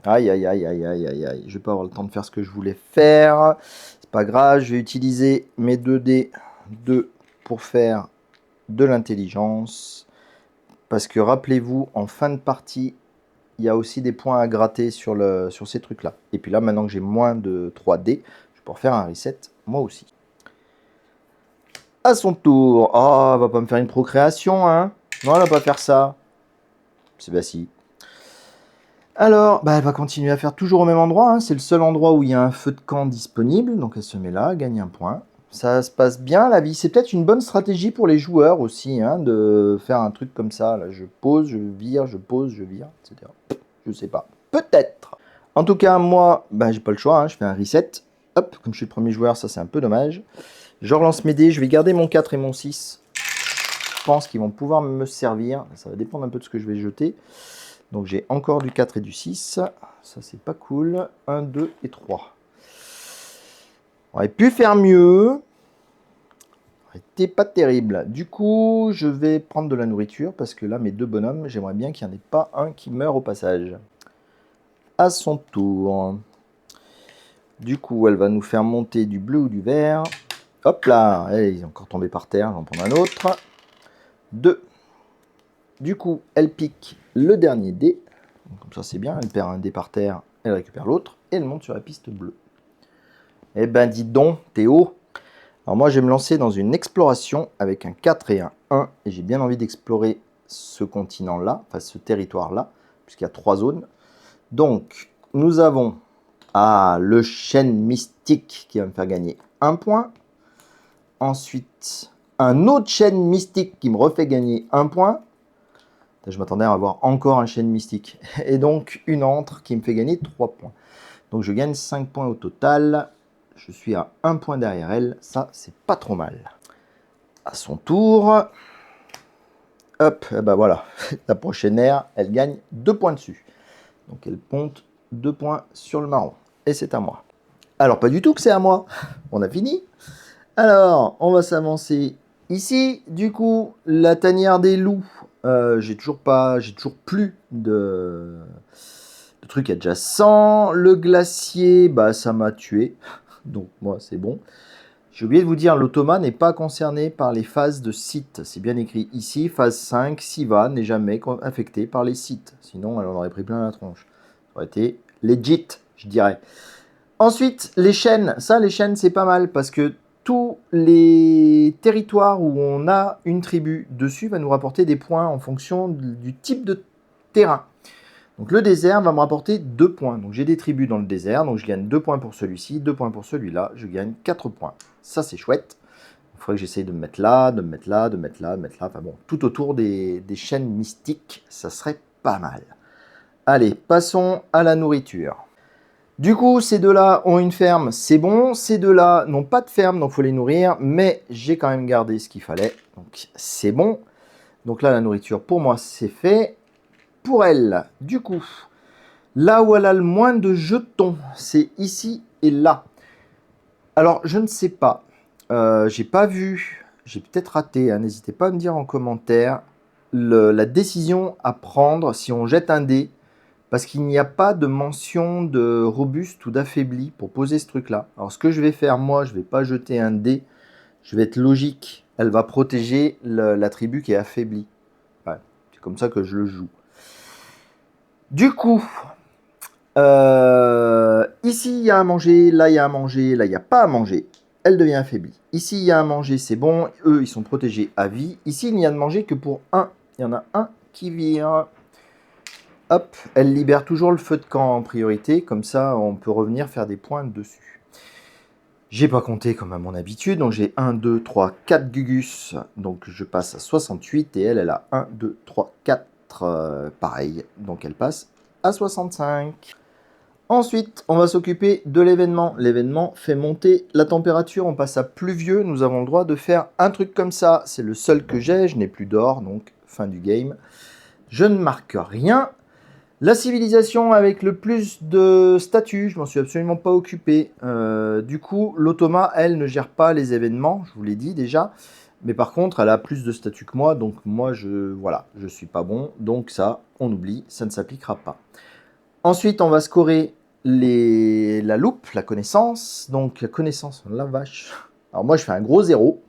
Aïe, aïe, aïe, aïe, aïe, aïe, aïe. Je vais pas avoir le temps de faire ce que je voulais faire. C'est pas grave, je vais utiliser mes 2 dés pour faire de l'intelligence. Parce que rappelez-vous, en fin de partie, il y a aussi des points à gratter sur ces trucs-là. Et puis là, maintenant que j'ai moins de 3 dés, je peux refaire un reset, moi aussi. À son tour. Oh, elle va pas me faire une procréation, hein. Non, elle va pas faire ça. C'est bah si. Alors, elle va continuer à faire toujours au même endroit. Hein. C'est le seul endroit où il y a un feu de camp disponible. Donc elle se met là, gagne un point. Ça se passe bien la vie. C'est peut-être une bonne stratégie pour les joueurs aussi, hein, de faire un truc comme ça. Là, je pose, je vire, je pose, je vire, etc. Je sais pas. Peut-être. En tout cas, moi, j'ai pas le choix. Hein. Je fais un reset. Hop, comme je suis le premier joueur, ça c'est un peu dommage. Je relance mes dés. Je vais garder mon 4 et mon 6. Je pense qu'ils vont pouvoir me servir. Ça va dépendre un peu de ce que je vais jeter. Donc j'ai encore du 4 et du 6. Ça c'est pas cool. 1, 2 et 3. On aurait pu faire mieux. C'était pas terrible. Du coup, je vais prendre de la nourriture parce que là, mes 2 bonhommes, j'aimerais bien qu'il n'y en ait pas un qui meure au passage. À son tour. Du coup, elle va nous faire monter du bleu ou du vert. Hop là, elle est encore tombée par terre. J'en prends un autre. 2. Du coup, elle pique le dernier dé. Comme ça, c'est bien. Elle perd un dé par terre, elle récupère l'autre. Et elle monte sur la piste bleue. Eh ben, dis donc, Théo. Alors moi, je vais me lancer dans une exploration avec un 4 et un 1. Et j'ai bien envie d'explorer ce continent-là, enfin ce territoire-là, puisqu'il y a 3 zones. Donc, nous avons le chêne mystique qui va me faire gagner 1 point. Ensuite, un autre chêne mystique qui me refait gagner 1 point. Je m'attendais à avoir encore un chêne mystique. Et donc, une antre qui me fait gagner 3 points. Donc, je gagne 5 points au total. Je suis à 1 point derrière elle. Ça, c'est pas trop mal. À son tour. Hop, et ben voilà. La prochaine ère, elle gagne 2 points dessus. Donc, elle ponte 2 points sur le marron. Et c'est à moi. Alors, pas du tout que c'est à moi. On a fini. Alors, on va s'avancer ici. Du coup, la tanière des loups. J'ai toujours plus de trucs adjacents. Le glacier, ça m'a tué. Donc, moi, c'est bon. J'ai oublié de vous dire, l'automa n'est pas concerné par les phases de site. C'est bien écrit ici, phase 5, Siva n'est jamais affecté par les sites. Sinon, elle en aurait pris plein la tronche. Ça aurait été legit, je dirais. Ensuite, les chaînes. Ça, les chaînes, c'est pas mal parce que tous les territoires où on a une tribu dessus va nous rapporter des points en fonction du type de terrain. Donc le désert va me rapporter 2 points. Donc j'ai des tribus dans le désert, donc je gagne 2 points pour celui-ci, 2 points pour celui-là, je gagne 4 points. Ça c'est chouette. Il faudrait que j'essaye de me mettre là, de me mettre là, de me mettre là, de me mettre là. Enfin bon, tout autour des chaînes mystiques, ça serait pas mal. Allez, passons à la nourriture. Du coup, ces deux-là ont une ferme, c'est bon. Ces deux-là n'ont pas de ferme, donc il faut les nourrir. Mais j'ai quand même gardé ce qu'il fallait, donc c'est bon. Donc là, la nourriture, pour moi, c'est fait. Pour elle, du coup, là où elle a le moins de jetons, c'est ici et là. Alors, je ne sais pas. J'ai pas vu, j'ai peut-être raté. Hein, n'hésitez pas à me dire en commentaire la décision à prendre si on jette un dé. Parce qu'il n'y a pas de mention de robuste ou d'affaibli pour poser ce truc-là. Alors, ce que je vais faire, moi, je ne vais pas jeter un dé. Je vais être logique. Elle va protéger la tribu qui est affaiblie. Ouais, c'est comme ça que je le joue. Du coup, ici, il y a à manger. Là, il y a à manger. Là, il n'y a pas à manger. Elle devient affaiblie. Ici, il y a à manger. C'est bon. Eux, ils sont protégés à vie. Ici, il n'y a de manger que pour un. Il y en a un qui vire. Hop, elle libère toujours le feu de camp en priorité, comme ça on peut revenir faire des points dessus. J'ai pas compté comme à mon habitude, donc j'ai 1, 2, 3, 4 Gugus, donc je passe à 68 et elle a 1, 2, 3, 4, pareil, donc elle passe à 65. Ensuite, on va s'occuper de l'événement. L'événement fait monter la température, on passe à pluvieux, nous avons le droit de faire un truc comme ça, c'est le seul que j'ai, je n'ai plus d'or, donc fin du game. Je ne marque rien. La civilisation avec le plus de statuts, je m'en suis absolument pas occupé. Du coup, l'automa, elle, ne gère pas les événements, je vous l'ai dit déjà. Mais par contre, elle a plus de statut que moi, donc moi, voilà, je suis pas bon. Donc ça, on oublie, ça ne s'appliquera pas. Ensuite, on va scorer la loupe, la connaissance. Donc la connaissance, la vache. Alors moi, je fais un gros 0.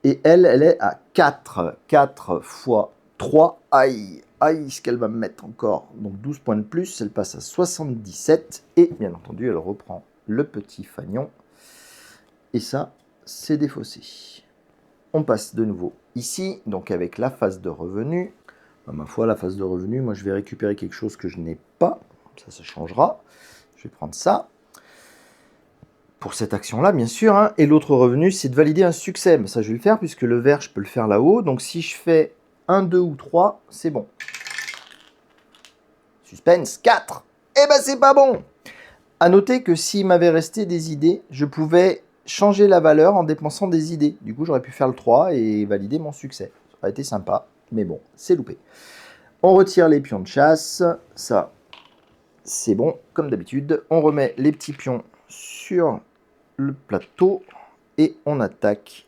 Et elle est à 4. 4 fois 3. Aïe, aïe, ce qu'elle va me mettre encore. Donc 12 points de plus, elle passe à 77. Et bien entendu, elle reprend le petit fanion. Et ça, c'est défaussé. On passe de nouveau ici, donc avec la phase de revenu. Ma foi, la phase de revenu, moi je vais récupérer quelque chose que je n'ai pas. Ça changera. Je vais prendre ça. Pour cette action-là, bien sûr. Hein. Et l'autre revenu, c'est de valider un succès. Mais ça, je vais le faire puisque le vert, je peux le faire là-haut. Donc si je fais 1, 2 ou 3, c'est bon. Suspense, 4. Eh ben, c'est pas bon. À noter que s'il m'avait resté des idées, je pouvais changer la valeur en dépensant des idées. Du coup, j'aurais pu faire le 3 et valider mon succès. Ça aurait été sympa, mais bon, c'est loupé. On retire les pions de chasse. Ça, c'est bon, comme d'habitude. On remet les petits pions sur le plateau et on attaque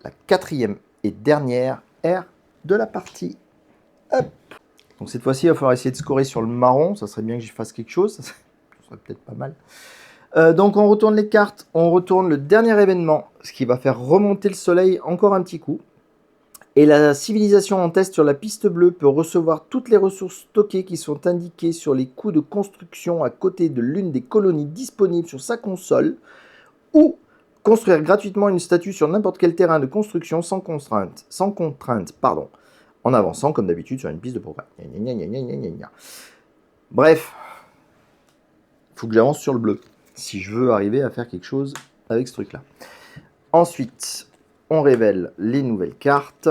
la 4e et dernière aire de la partie. Hop. Donc cette fois-ci, il va falloir essayer de scorer sur le marron. Ça serait bien que j'y fasse quelque chose. Ça serait peut-être pas mal. Donc on retourne les cartes. On retourne le dernier événement, ce qui va faire remonter le soleil encore un petit coup. Et la civilisation en test sur la piste bleue peut recevoir toutes les ressources stockées qui sont indiquées sur les coûts de construction à côté de l'une des colonies disponibles sur sa console, ou construire gratuitement une statue sur n'importe quel terrain de construction sans contrainte, en avançant comme d'habitude sur une piste de programme. Bref, il faut que j'avance sur le bleu si je veux arriver à faire quelque chose avec ce truc-là. Ensuite, on révèle les nouvelles cartes.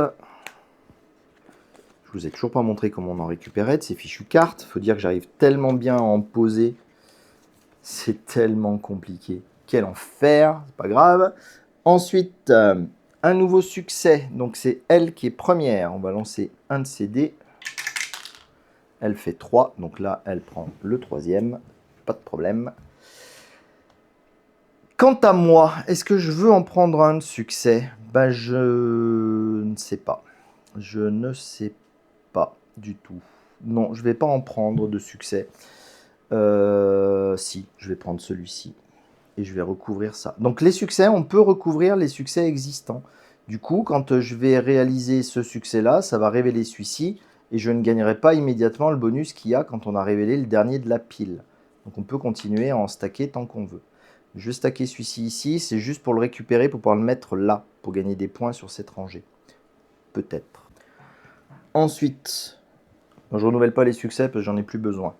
Je vous ai toujours pas montré comment on en récupérait de ces fichues cartes. Il faut dire que j'arrive tellement bien à en poser. C'est tellement compliqué. Quel enfer, c'est pas grave. Ensuite, un nouveau succès. Donc c'est elle qui est première. On va lancer un de ces dés. Elle fait 3. Donc là, elle prend le 3e. Pas de problème. Quant à moi, est-ce que je veux en prendre un de succès? Ben, je ne sais pas. Je ne sais pas du tout. Non, je ne vais pas en prendre de succès. Si, je vais prendre celui-ci. Et je vais recouvrir ça. Donc les succès, on peut recouvrir les succès existants. Du coup, quand je vais réaliser ce succès-là, ça va révéler celui-ci. Et je ne gagnerai pas immédiatement le bonus qu'il y a quand on a révélé le dernier de la pile. Donc on peut continuer à en stacker tant qu'on veut. Je vais stacker celui-ci ici, c'est juste pour le récupérer, pour pouvoir le mettre là, pour gagner des points sur cette rangée. Peut-être. Ensuite, je ne renouvelle pas les succès parce que j'en ai plus besoin.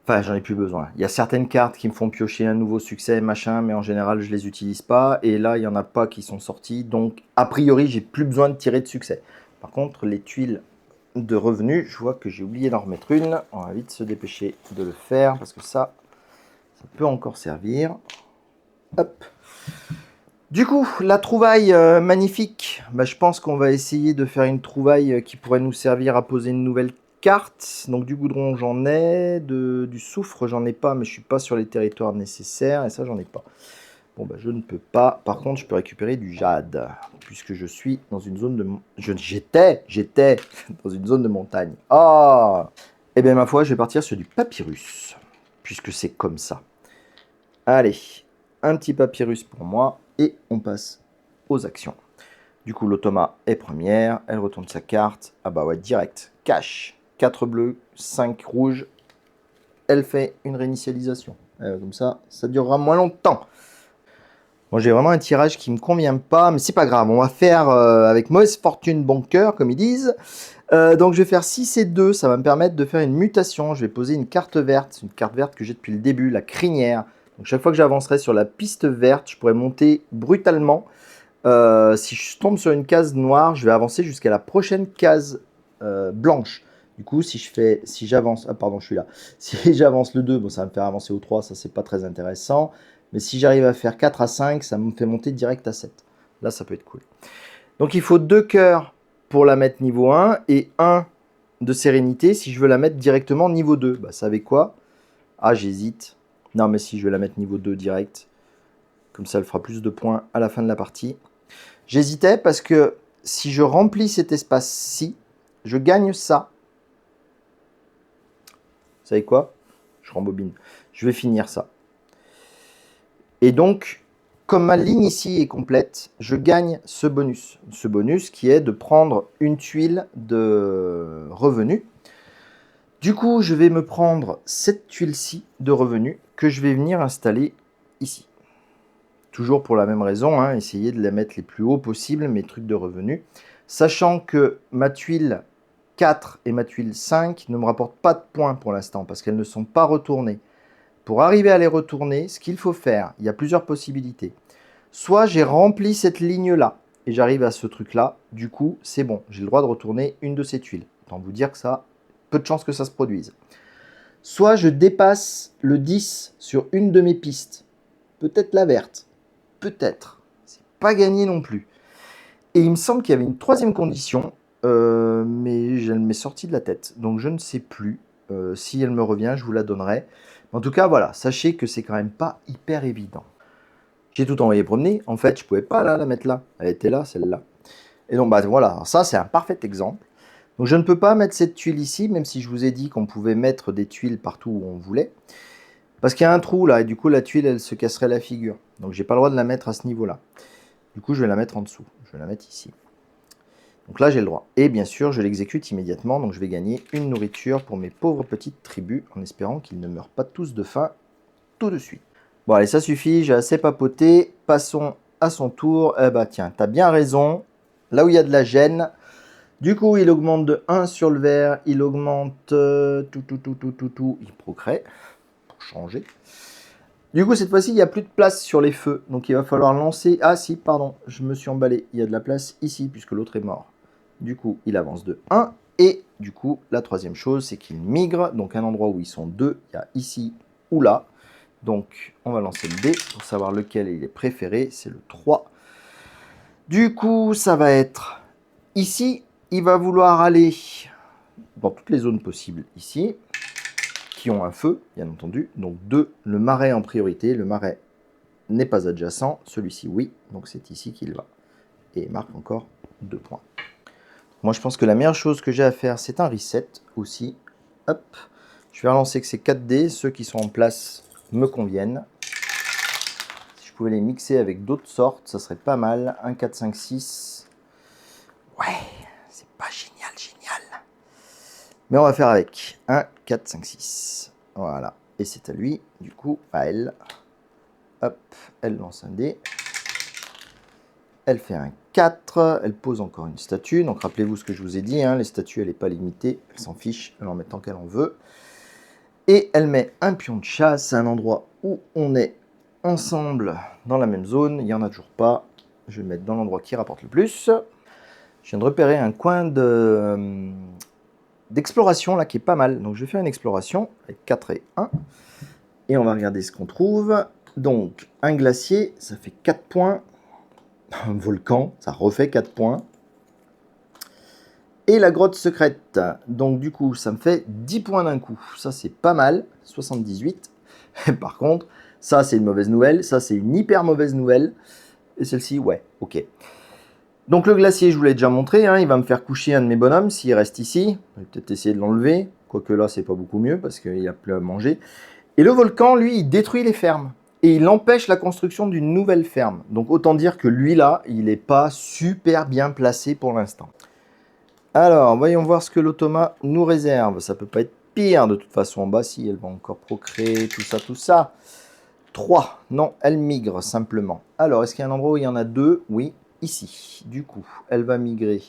Enfin, j'en ai plus besoin. Il y a certaines cartes qui me font piocher un nouveau succès, machin, mais en général, je ne les utilise pas. Et là, il n'y en a pas qui sont sortis. Donc, a priori, j'ai plus besoin de tirer de succès. Par contre, les tuiles de revenus, je vois que j'ai oublié d'en remettre une. On va vite se dépêcher de le faire parce que ça peut encore servir. Hop. Du coup, la trouvaille magnifique, je pense qu'on va essayer de faire une trouvaille qui pourrait nous servir à poser une nouvelle carte. Donc du goudron, j'en ai, du soufre, j'en ai pas, mais je suis pas sur les territoires nécessaires, et ça, j'en ai pas. Bon, je ne peux pas. Par contre, je peux récupérer du jade, puisque je suis dans une zone de... J'étais dans une zone de montagne. Ah! Eh bien, ma foi, je vais partir sur du papyrus, puisque c'est comme ça. Allez, un petit papyrus pour moi, et on passe aux actions. Du coup, l'automa est première, elle retourne sa carte. Ah bah ouais, direct, cash. 4 bleus, 5 rouges. Elle fait une réinitialisation. Comme ça, ça durera moins longtemps. Moi, j'ai vraiment un tirage qui ne me convient pas, mais c'est pas grave. On va faire avec mauvaise fortune, bon cœur, comme ils disent. Donc, je vais faire 6 et 2. Ça va me permettre de faire une mutation. Je vais poser une carte verte. Une carte verte que j'ai depuis le début, la crinière. Donc, chaque fois que j'avancerai sur la piste verte, je pourrais monter brutalement. Si je tombe sur une case noire, je vais avancer jusqu'à la prochaine case blanche. Du coup, si j'avance, ah pardon, je suis là. Si j'avance le 2, bon, ça va me faire avancer au 3, ça c'est pas très intéressant. Mais si j'arrive à faire 4 à 5, ça me fait monter direct à 7. Là, ça peut être cool. Donc, il faut 2 cœurs pour la mettre niveau 1 et 1 de sérénité si je veux la mettre directement niveau 2. Bah, ça avec quoi? Ah, j'hésite. Non, mais si je vais la mettre niveau 2 direct. Comme ça, elle fera plus de points à la fin de la partie. J'hésitais parce que si je remplis cet espace-ci, je gagne ça. Vous savez quoi? Je rembobine. Je vais finir ça. Et donc, comme ma ligne ici est complète, je gagne ce bonus. Ce bonus qui est de prendre une tuile de revenu. Du coup, je vais me prendre cette tuile-ci de revenu que je vais venir installer ici. Toujours pour la même raison, hein, essayer de les mettre les plus hauts possible, mes trucs de revenus. Sachant que ma tuile 4 et ma tuile 5 ne me rapportent pas de points pour l'instant, parce qu'elles ne sont pas retournées. Pour arriver à les retourner, ce qu'il faut faire, il y a plusieurs possibilités. Soit j'ai rempli cette ligne-là, et j'arrive à ce truc-là, du coup, c'est bon, j'ai le droit de retourner une de ces tuiles. Autant vous dire que ça a peu de chances que ça se produise. Soit je dépasse le 10 sur une de mes pistes, peut-être la verte. Peut-être. C'est pas gagné non plus. Et il me semble qu'il y avait une troisième condition, mais elle m'est sortie de la tête. Donc je ne sais plus. Si elle me revient, je vous la donnerai. En tout cas, voilà. Sachez que c'est quand même pas hyper évident. J'ai tout envoyé promener. En fait, je pouvais pas là, la mettre là. Elle était là, celle-là. Et donc, bah, voilà. Alors, ça, c'est un parfait exemple. Donc je ne peux pas mettre cette tuile ici, même si je vous ai dit qu'on pouvait mettre des tuiles partout où on voulait. Parce qu'il y a un trou là, et du coup la tuile elle se casserait la figure. Donc j'ai pas le droit de la mettre à ce niveau-là. Du coup je vais la mettre en dessous. Je vais la mettre ici. Donc là j'ai le droit. Et bien sûr je l'exécute immédiatement. Donc je vais gagner une nourriture pour mes pauvres petites tribus, en espérant qu'ils ne meurent pas tous de faim tout de suite. Bon allez, ça suffit, j'ai assez papoté. Passons à son tour. Eh bah tiens, t'as bien raison. Là où il y a de la gêne. Du coup il augmente de 1 sur le vert. Il augmente tout. Il procrée. Changer. Du coup, cette fois-ci, il n'y a plus de place sur les feux. Donc, il va falloir lancer... Ah si, pardon, je me suis emballé. Il y a de la place ici, puisque l'autre est mort. Du coup, il avance de 1. Et du coup, la troisième chose, c'est qu'il migre. Donc, un endroit où ils sont deux, il y a ici ou là. Donc, on va lancer le dé pour savoir lequel il est préféré. C'est le 3. Du coup, ça va être ici. Il va vouloir aller dans toutes les zones possibles ici, qui ont un feu, bien entendu. Donc 2, le marais en priorité. Le marais n'est pas adjacent. Celui-ci, oui. Donc c'est ici qu'il va. Et il marque encore 2 points. Moi, je pense que la meilleure chose que j'ai à faire, c'est un reset aussi. Hop. Je vais relancer que ces 4 dés. Ceux qui sont en place me conviennent. Si je pouvais les mixer avec d'autres sortes, ça serait pas mal. 1, 4, 5, 6. Ouais, c'est pas génial. Mais on va faire avec 1, 4, 5, 6. Voilà. Et c'est à lui, du coup, à elle. Hop, elle lance un dé. Elle fait un 4. Elle pose encore une statue. Donc rappelez-vous ce que je vous ai dit. Hein, les statues, elle n'est pas limitée. Elle s'en fiche. Elle en met tant qu'elle en veut. Et elle met un pion de chasse à un endroit où on est ensemble dans la même zone. Il n'y en a toujours pas. Je vais le mettre dans l'endroit qui rapporte le plus. Je viens de repérer un coin d'exploration là qui est pas mal. Donc je vais faire une exploration avec 4 et 1. Et on va regarder ce qu'on trouve. Donc un glacier, ça fait 4 points. Un volcan, ça refait 4 points. Et la grotte secrète. Donc du coup, ça me fait 10 points d'un coup. Ça, c'est pas mal. 78. Par contre, ça, c'est une mauvaise nouvelle. Ça, c'est une hyper mauvaise nouvelle. Et celle-ci, ouais, ok. Donc le glacier, je vous l'ai déjà montré. Hein, il va me faire coucher un de mes bonhommes s'il reste ici. Je vais peut-être essayer de l'enlever. Quoique là, c'est pas beaucoup mieux parce qu'il n'y a plus à manger. Et le volcan, lui, il détruit les fermes. Et il empêche la construction d'une nouvelle ferme. Donc autant dire que lui, là, il n'est pas super bien placé pour l'instant. Alors, voyons voir ce que l'automa nous réserve. Ça peut pas être pire de toute façon. Bah si, elle va encore procréer, tout ça. 3. Non, elle migre simplement. Alors, est-ce qu'il y a un endroit où il y en a 2? Oui, ici. Du coup, elle va migrer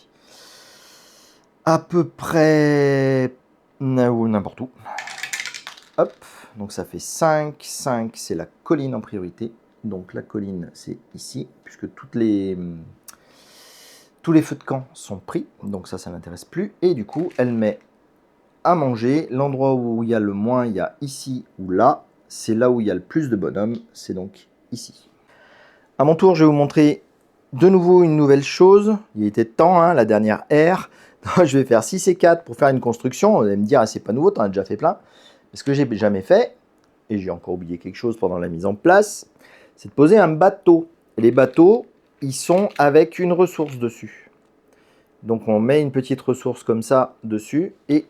à peu près n'importe où. Hop, donc ça fait 5. 5, c'est la colline en priorité. Donc la colline, c'est ici, puisque tous les feux de camp sont pris. Donc ça n'intéresse plus. Et du coup, elle met à manger. L'endroit où il y a le moins, il y a ici ou là. C'est là où il y a le plus de bonhommes. C'est donc ici. À mon tour, je vais vous montrer de nouveau une nouvelle chose. Il était temps, hein, la dernière ère. Je vais faire 6 et 4 pour faire une construction. Vous allez me dire, ah, c'est pas nouveau, tu en as déjà fait plein. Ce que j'ai jamais fait, et j'ai encore oublié quelque chose pendant la mise en place, c'est de poser un bateau. Et les bateaux, ils sont avec une ressource dessus. Donc on met une petite ressource comme ça dessus et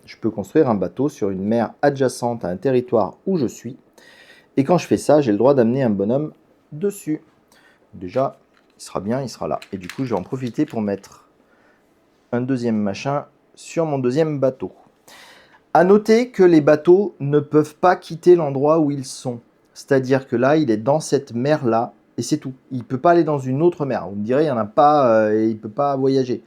je peux construire un bateau sur une mer adjacente à un territoire où je suis. Et quand je fais ça, j'ai le droit d'amener un bonhomme dessus. Déjà, il sera bien, il sera là. Et du coup, je vais en profiter pour mettre un deuxième machin sur mon deuxième bateau. À noter que les bateaux ne peuvent pas quitter l'endroit où ils sont. C'est-à-dire que là, il est dans cette mer-là, et c'est tout. Il ne peut pas aller dans une autre mer. Vous me direz, il n'y en a pas, et il ne peut pas voyager.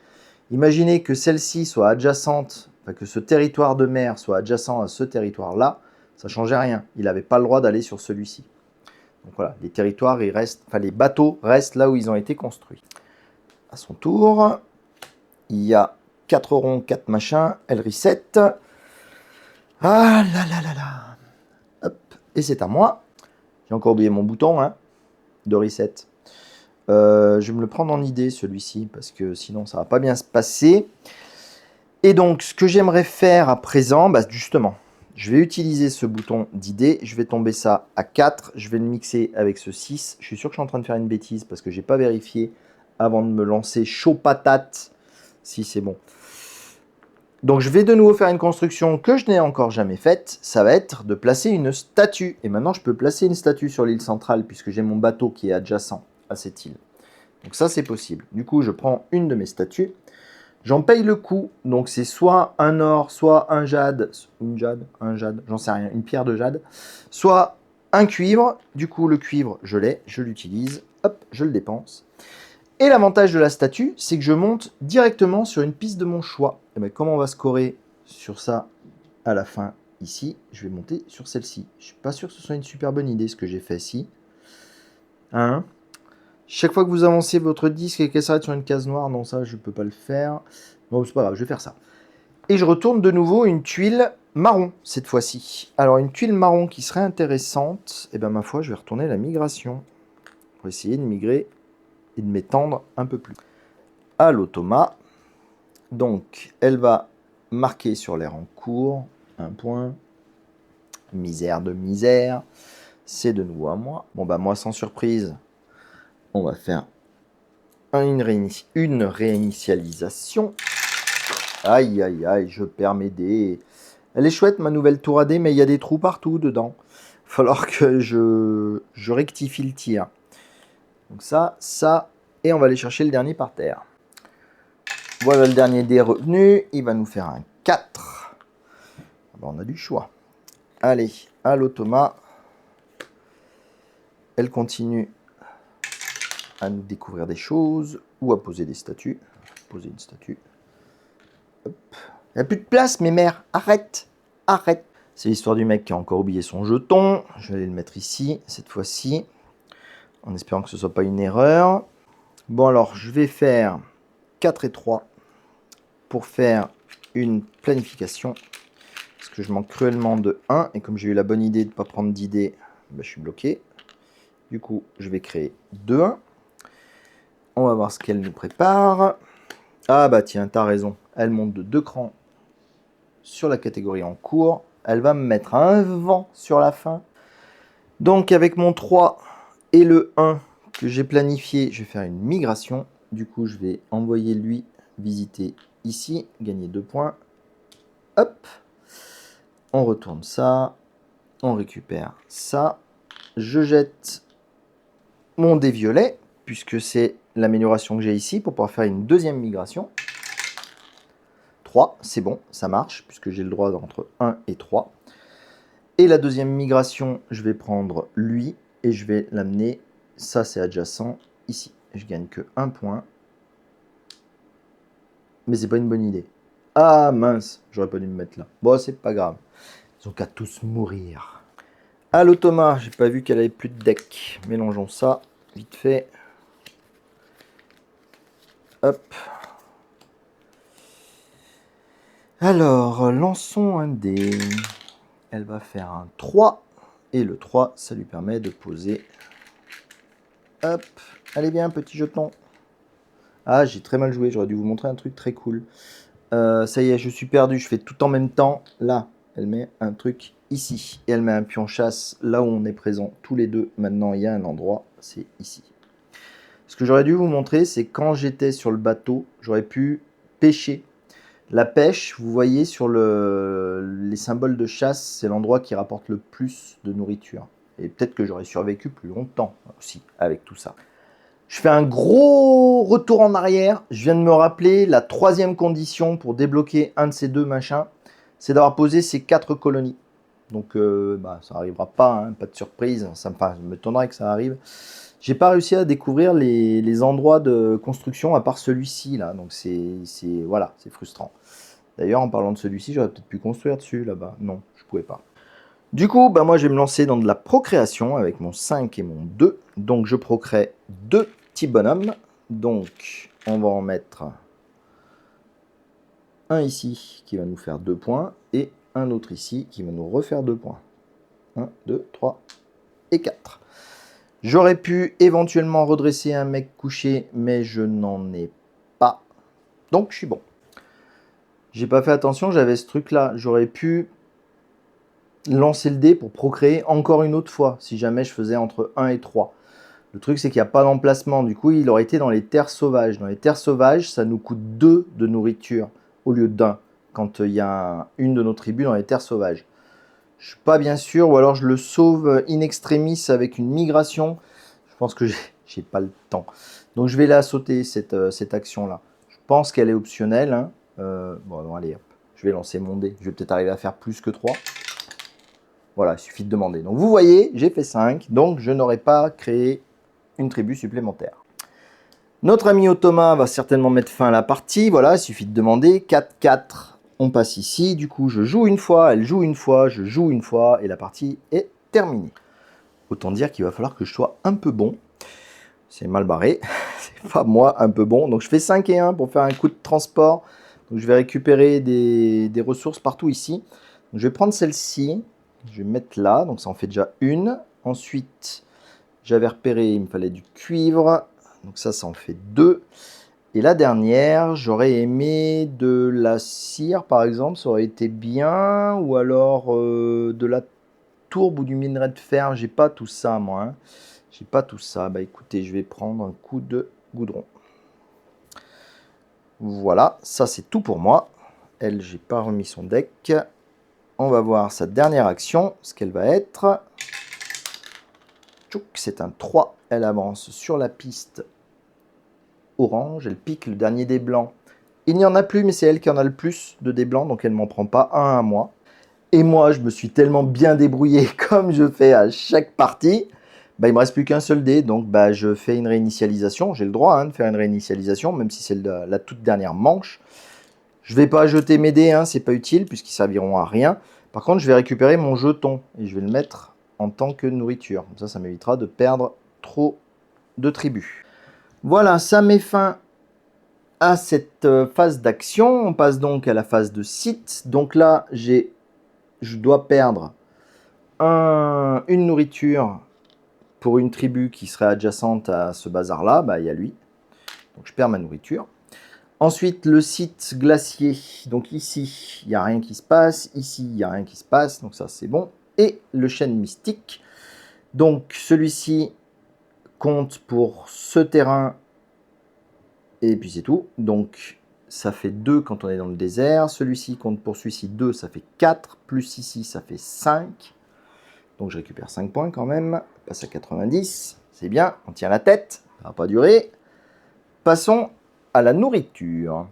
Imaginez que celle-ci soit adjacente, enfin, que ce territoire de mer soit adjacent à ce territoire-là, ça ne changeait rien. Il n'avait pas le droit d'aller sur celui-ci. Donc voilà, les territoires, ils restent, enfin les bateaux restent là où ils ont été construits. À son tour, il y a 4 ronds, 4 machins, elle reset. Ah là là là là. Hop, et c'est à moi. J'ai encore oublié mon bouton de reset. Je vais me le prendre en idée celui-ci parce que sinon ça va pas bien se passer. Et donc ce que j'aimerais faire à présent, justement, je vais utiliser ce bouton d'idée. Je vais tomber ça à 4. Je vais le mixer avec ce 6. Je suis sûr que je suis en train de faire une bêtise parce que j'ai pas vérifié avant de me lancer chaud patate. Si c'est bon. Donc je vais de nouveau faire une construction que je n'ai encore jamais faite. Ça va être de placer une statue. Et maintenant je peux placer une statue sur l'île centrale puisque j'ai mon bateau qui est adjacent à cette île. Donc ça c'est possible. Du coup je prends une de mes statues. J'en paye le coût. Donc c'est soit un or, soit un jade. Un jade, j'en sais rien. Une pierre de jade. Soit un cuivre. Du coup le cuivre je l'ai, je l'utilise. Hop, je le dépense. Et l'avantage de la statue, c'est que je monte directement sur une piste de mon choix. Et bien, comme on va scorer sur ça à la fin ici, je vais monter sur celle-ci. Je ne suis pas sûr que ce soit une super bonne idée ce que j'ai fait ici. Chaque fois que vous avancez votre disque et qu'elle s'arrête sur une case noire, non ça je ne peux pas le faire. Non, c'est pas grave, je vais faire ça. Et je retourne de nouveau une tuile marron cette fois-ci. Alors une tuile marron qui serait intéressante, et bien ma foi je vais retourner la migration. Pour essayer de migrer et de m'étendre un peu plus. À l'automa, donc elle va marquer sur l'air en cours, un point, misère de misère, c'est de nouveau à moi. Bon moi sans surprise, on va faire une réinitialisation. Aïe aïe aïe, je perds mes dés. Elle est chouette ma nouvelle tour à dés, mais il y a des trous partout dedans. Il va falloir que je rectifie le tir. Donc ça, et on va aller chercher le dernier par terre. Voilà le dernier dé revenu. Il va nous faire un 4. On a du choix. Allez, à l'automa. Elle continue à nous découvrir des choses ou à poser des statues. Poser une statue. Hop. Il n'y a plus de place, mes mères. Arrête. Arrête. C'est l'histoire du mec qui a encore oublié son jeton. Je vais aller le mettre ici, cette fois-ci. En espérant que ce ne soit pas une erreur. Bon, alors, je vais faire 4 et 3. Pour faire une planification, parce que je manque cruellement de 1, et comme j'ai eu la bonne idée de ne pas prendre d'idée, je suis bloqué. Du coup, je vais créer 2-1. On va voir ce qu'elle nous prépare. Ah tiens, t'as raison, elle monte de 2 crans sur la catégorie en cours. Elle va me mettre un vent sur la fin. Donc avec mon 3 et le 1 que j'ai planifié, je vais faire une migration. Du coup, je vais envoyer lui visiter ici, gagner 2 points. Hop, on retourne ça, on récupère ça. Je jette mon dé violet, puisque c'est l'amélioration que j'ai ici, pour pouvoir faire une deuxième migration. 3, c'est bon, ça marche, puisque j'ai le droit entre 1 et 3. Et la deuxième migration, je vais prendre lui, et je vais l'amener, ça c'est adjacent, ici. Je gagne que 1 point. Mais c'est pas une bonne idée. Ah mince, j'aurais pas dû me mettre là. Bon, c'est pas grave. Ils ont qu'à tous mourir. À l'automa, j'ai pas vu qu'elle avait plus de deck. Mélangeons ça, vite fait. Hop. Alors, lançons un dé. Elle va faire un 3. Et le 3, ça lui permet de poser. Hop. Allez bien, petit jeton. Ah, j'ai très mal joué. J'aurais dû vous montrer un truc très cool. Ça y est, je suis perdu. Je fais tout en même temps. Là, elle met un truc ici. Et elle met un pion chasse là où on est présent tous les deux. Maintenant, il y a un endroit. C'est ici. Ce que j'aurais dû vous montrer, c'est quand j'étais sur le bateau, j'aurais pu pêcher. La pêche, vous voyez sur les symboles de chasse, c'est l'endroit qui rapporte le plus de nourriture. Et peut-être que j'aurais survécu plus longtemps aussi avec tout ça. Je fais un gros retour en arrière. Je viens de me rappeler la 3e condition pour débloquer un de ces 2 machins, c'est d'avoir posé ces 4 colonies. Donc ça n'arrivera pas, hein, pas de surprise. Ça m'étonnerait que ça arrive. J'ai pas réussi à découvrir les endroits de construction à part celui-ci là. Donc voilà, c'est frustrant. D'ailleurs, en parlant de celui-ci, j'aurais peut-être pu construire dessus là-bas. Non, je pouvais pas. Du coup, moi je vais me lancer dans de la procréation avec mon 5 et mon 2. Donc je procrée 2 petits bonhommes. Donc on va en mettre un ici qui va nous faire 2 points et un autre ici qui va nous refaire 2 points. 1, 2, 3 et 4. J'aurais pu éventuellement redresser un mec couché, mais je n'en ai pas. Donc je suis bon. J'ai pas fait attention, j'avais ce truc là. J'aurais pu lancer le dé pour procréer encore une autre fois, si jamais je faisais entre 1 et 3. Le truc, c'est qu'il n'y a pas d'emplacement. Du coup, il aurait été dans les terres sauvages. Dans les terres sauvages, ça nous coûte 2 de nourriture au lieu d'1 quand il y a une de nos tribus dans les terres sauvages. Je suis pas bien sûr, ou alors je le sauve in extremis avec une migration. Je pense que j'ai pas le temps. Donc je vais la sauter, cette action-là. Je pense qu'elle est optionnelle. Hein. Bon, allez, hop. Je vais lancer mon dé. Je vais peut-être arriver à faire plus que 3. Voilà, il suffit de demander. Donc vous voyez, j'ai fait 5. Donc je n'aurais pas créé une tribu supplémentaire. Notre ami Otoma va certainement mettre fin à la partie. Voilà, il suffit de demander. 4, 4. On passe ici, du coup je joue une fois, elle joue une fois, je joue une fois et la partie est terminée. Autant dire qu'il va falloir que je sois un peu bon. C'est mal barré, c'est pas moi un peu bon. Donc je fais 5 et 1 pour faire un coup de transport. Donc je vais récupérer des ressources partout ici. Donc, je vais prendre celle-ci, je vais mettre là, donc ça en fait déjà une. Ensuite, j'avais repéré, il me fallait du cuivre, donc ça en fait 2. Et la dernière, j'aurais aimé de la cire, par exemple, ça aurait été bien. Ou alors de la tourbe ou du minerai de fer. J'ai pas tout ça, moi. Hein. J'ai pas tout ça. Bah écoutez, je vais prendre un coup de goudron. Voilà, ça c'est tout pour moi. Elle, j'ai pas remis son deck. On va voir sa dernière action, ce qu'elle va être. C'est un 3. Elle avance sur la piste orange, elle pique le dernier dé blanc. Il n'y en a plus, mais c'est elle qui en a le plus de dés blancs, donc elle m'en prend pas un à moi. Et moi, je me suis tellement bien débrouillé, comme je fais à chaque partie, il me reste plus qu'un seul dé, donc je fais une réinitialisation. J'ai le droit de faire une réinitialisation, même si c'est la toute dernière manche. Je ne vais pas jeter mes dés, c'est pas utile, puisqu'ils serviront à rien. Par contre, je vais récupérer mon jeton, et je vais le mettre en tant que nourriture. Comme ça m'évitera de perdre trop de tribus. Voilà, ça met fin à cette phase d'action. On passe donc à la phase de site. Donc là, je dois perdre une nourriture pour une tribu qui serait adjacente à ce bazar-là. Il y a lui. Donc je perds ma nourriture. Ensuite, le site glacier. Donc ici, il n'y a rien qui se passe. Ici, il n'y a rien qui se passe. Donc ça, c'est bon. Et le chêne mystique. Donc celui-ci compte pour ce terrain. Et puis c'est tout. Donc ça fait 2 quand on est dans le désert. Celui-ci compte pour celui-ci 2, ça fait 4. Plus ici, ça fait 5. Donc je récupère 5 points quand même. On passe à 90. C'est bien, on tient la tête. Ça va pas durer. Passons à la nourriture.